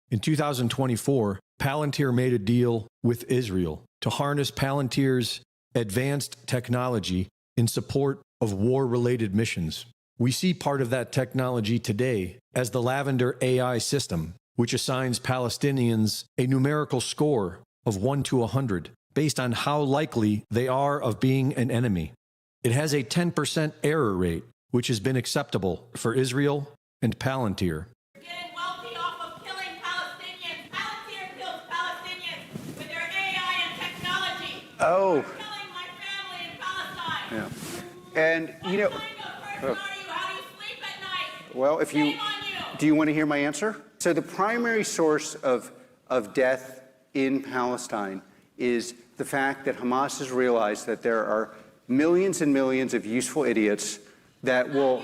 In 2024, Palantir made a deal with Israel to harness Palantir's advanced technology in support of war-related missions. We see part of that technology today as the Lavender AI system, which assigns Palestinians a numerical score of 1 to 100 based on how likely they are of being an enemy. It has a 10% error rate, which has been acceptable for Israel and Palantir. Oh. Yeah. And you know. Well, if you do, you want to hear my answer? So the primary source of death in Palestine is the fact that Hamas has realized that there are millions and millions of useful idiots that will.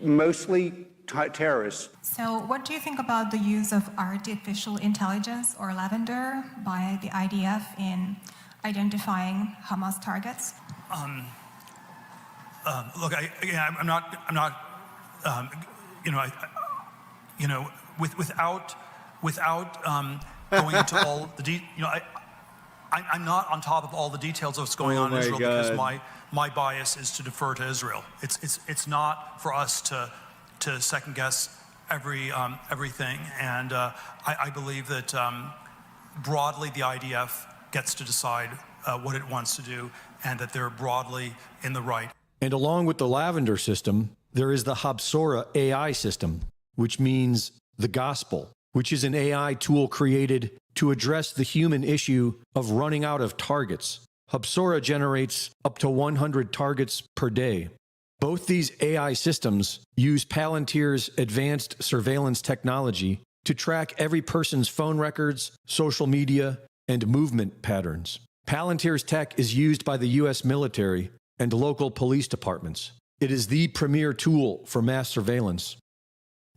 Mostly terrorists. So what do you think about the use of artificial intelligence or Lavender by the IDF in identifying Hamas targets? Look, I'm not, without going into all the I'm not on top of all the details of what's going on in Israel because my bias is to defer to Israel. It's not for us to second guess everything, and I believe that broadly the IDF gets to decide what it wants to do, and that they're broadly in the right. And along with the Lavender system, there is the Habsora AI system, which means the gospel, which is an AI tool created to address the human issue of running out of targets. Habsora generates up to 100 targets per day. Both these AI systems use Palantir's advanced surveillance technology to track every person's phone records, social media, and movement patterns. Palantir's tech is used by the U.S. military and local police departments. It is the premier tool for mass surveillance.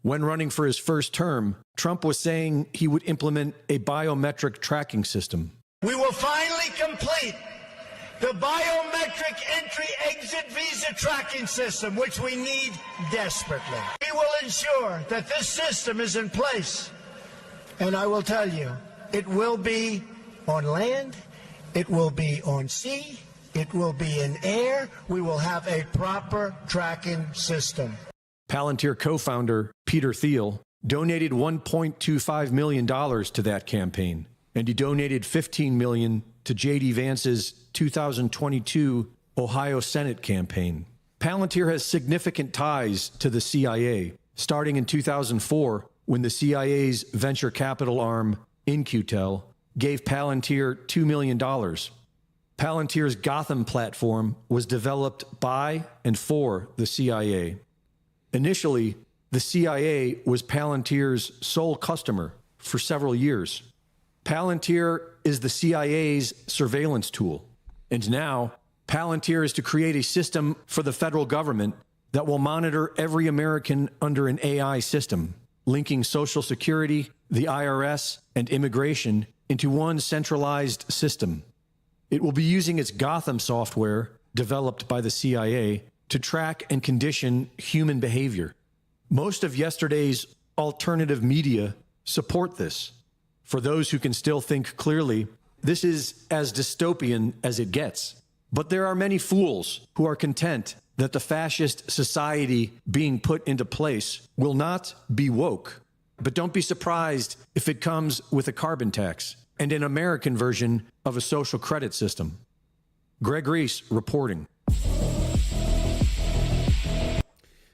When running for his first term, Trump was saying he would implement a biometric tracking system. We will finally complete the biometric entry-exit visa tracking system, which we need desperately. We will ensure that this system is in place. And I will tell you, it will be on land, it will be on sea, it will be in air. We will have a proper tracking system. Palantir co-founder Peter Thiel donated $1.25 million to that campaign, and he donated $15 million to J.D. Vance's 2022 Ohio Senate campaign. Palantir has significant ties to the CIA, starting in 2004 when the CIA's venture capital arm, In-Q-Tel, gave Palantir $2 million. Palantir's Gotham platform was developed by and for the CIA. Initially, the CIA was Palantir's sole customer for several years. Palantir is the CIA's surveillance tool. And now, Palantir is to create a system for the federal government that will monitor every American under an AI system, linking Social Security, the IRS, and immigration into one centralized system. It will be using its Gotham software, developed by the CIA, to track and condition human behavior. Most of yesterday's alternative media support this. For those who can still think clearly, this is as dystopian as it gets. But there are many fools who are content that the fascist society being put into place will not be woke. But don't be surprised if it comes with a carbon tax and an American version of a social credit system. Greg Reese reporting.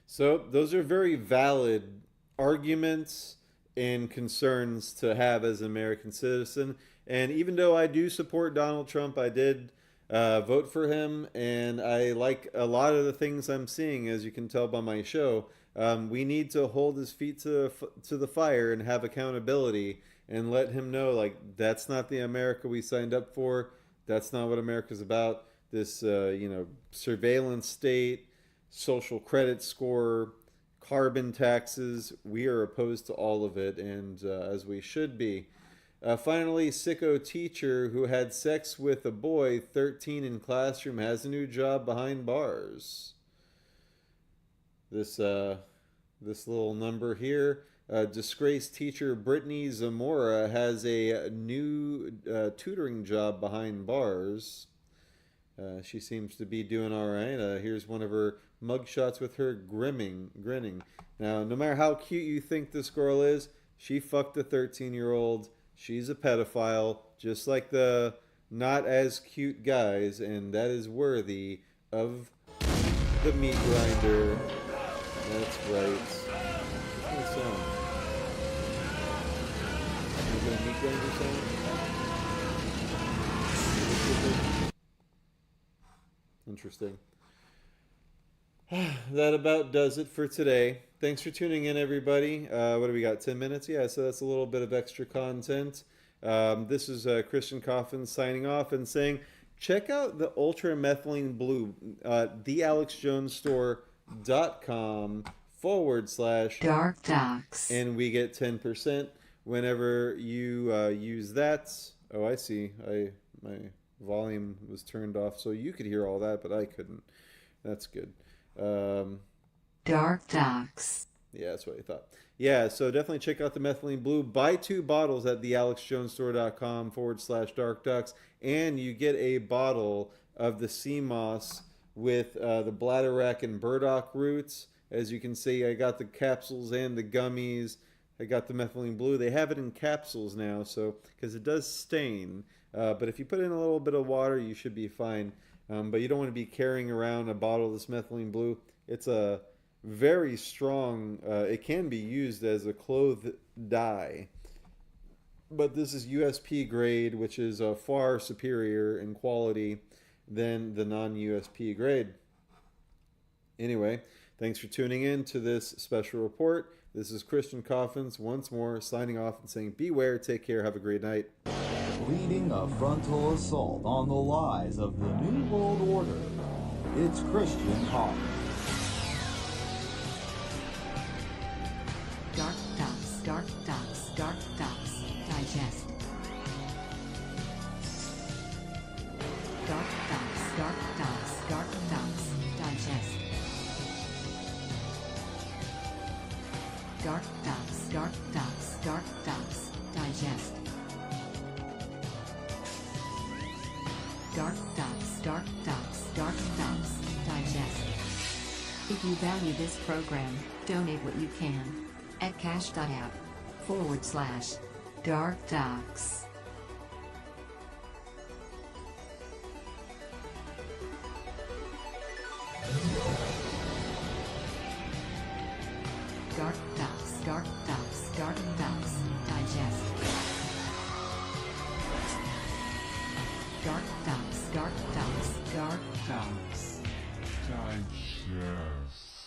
So those are very valid arguments and concerns to have as an American citizen. And even though I do support Donald Trump, I did vote for him, and I like a lot of the things I'm seeing, as you can tell by my show. We need to hold his feet to the fire and have accountability and let him know, like, that's not the America we signed up for. That's not what America's about. This, surveillance state, social credit score, carbon taxes. We are opposed to all of it, and as we should be. Finally, sicko teacher who had sex with a boy 13 in classroom has a new job behind bars. This little number here. Disgraced teacher Brittany Zamora has a new tutoring job behind bars. She seems to be doing all right. Here's one of her mugshots with her grinning. Now, no matter how cute you think this girl is, she fucked a 13-year-old. She's a pedophile, just like the not as cute guys, and that is worthy of the meat grinder. That's right. What's that sound? Is it a meat grinder sound? Interesting. That about does it for today. Thanks for tuning in, everybody. What do we got? 10 minutes? Yeah, so that's a little bit of extra content. This is Christian Coffin signing off and saying, check out the Ultra Methylene Blue, thealexjonesstore.com/DarkDox. And we get 10% whenever you use that. Oh, I see. My volume was turned off so you could hear all that, but I couldn't. That's good. DarkDox. Yeah, that's what I thought. Yeah, so definitely check out the Methylene Blue. Buy 2 bottles at thealexjonesstore.com/DarkDox, and you get a bottle of the sea moss with the bladderwrack and burdock roots. As you can see, I got the capsules and the gummies. I got the Methylene Blue. They have it in capsules now, so because it does stain. But if you put in a little bit of water, you should be fine. But you don't want to be carrying around a bottle of this Methylene Blue. It's a very strong, it can be used as a cloth dye. But this is USP grade, which is far superior in quality than the non-USP grade. Anyway, thanks for tuning in to this special report. This is Christian Coffins once more signing off and saying beware, take care, have a great night. Leading a frontal assault on the lies of the New World Order, it's Christian Coffins. DarkDox, digest. DarkDox, digest. DarkDox, digest. DarkDox, digest. If you value this program, donate what you can at cash.app/DarkDox. DarkDox, DarkDox, DarkDox.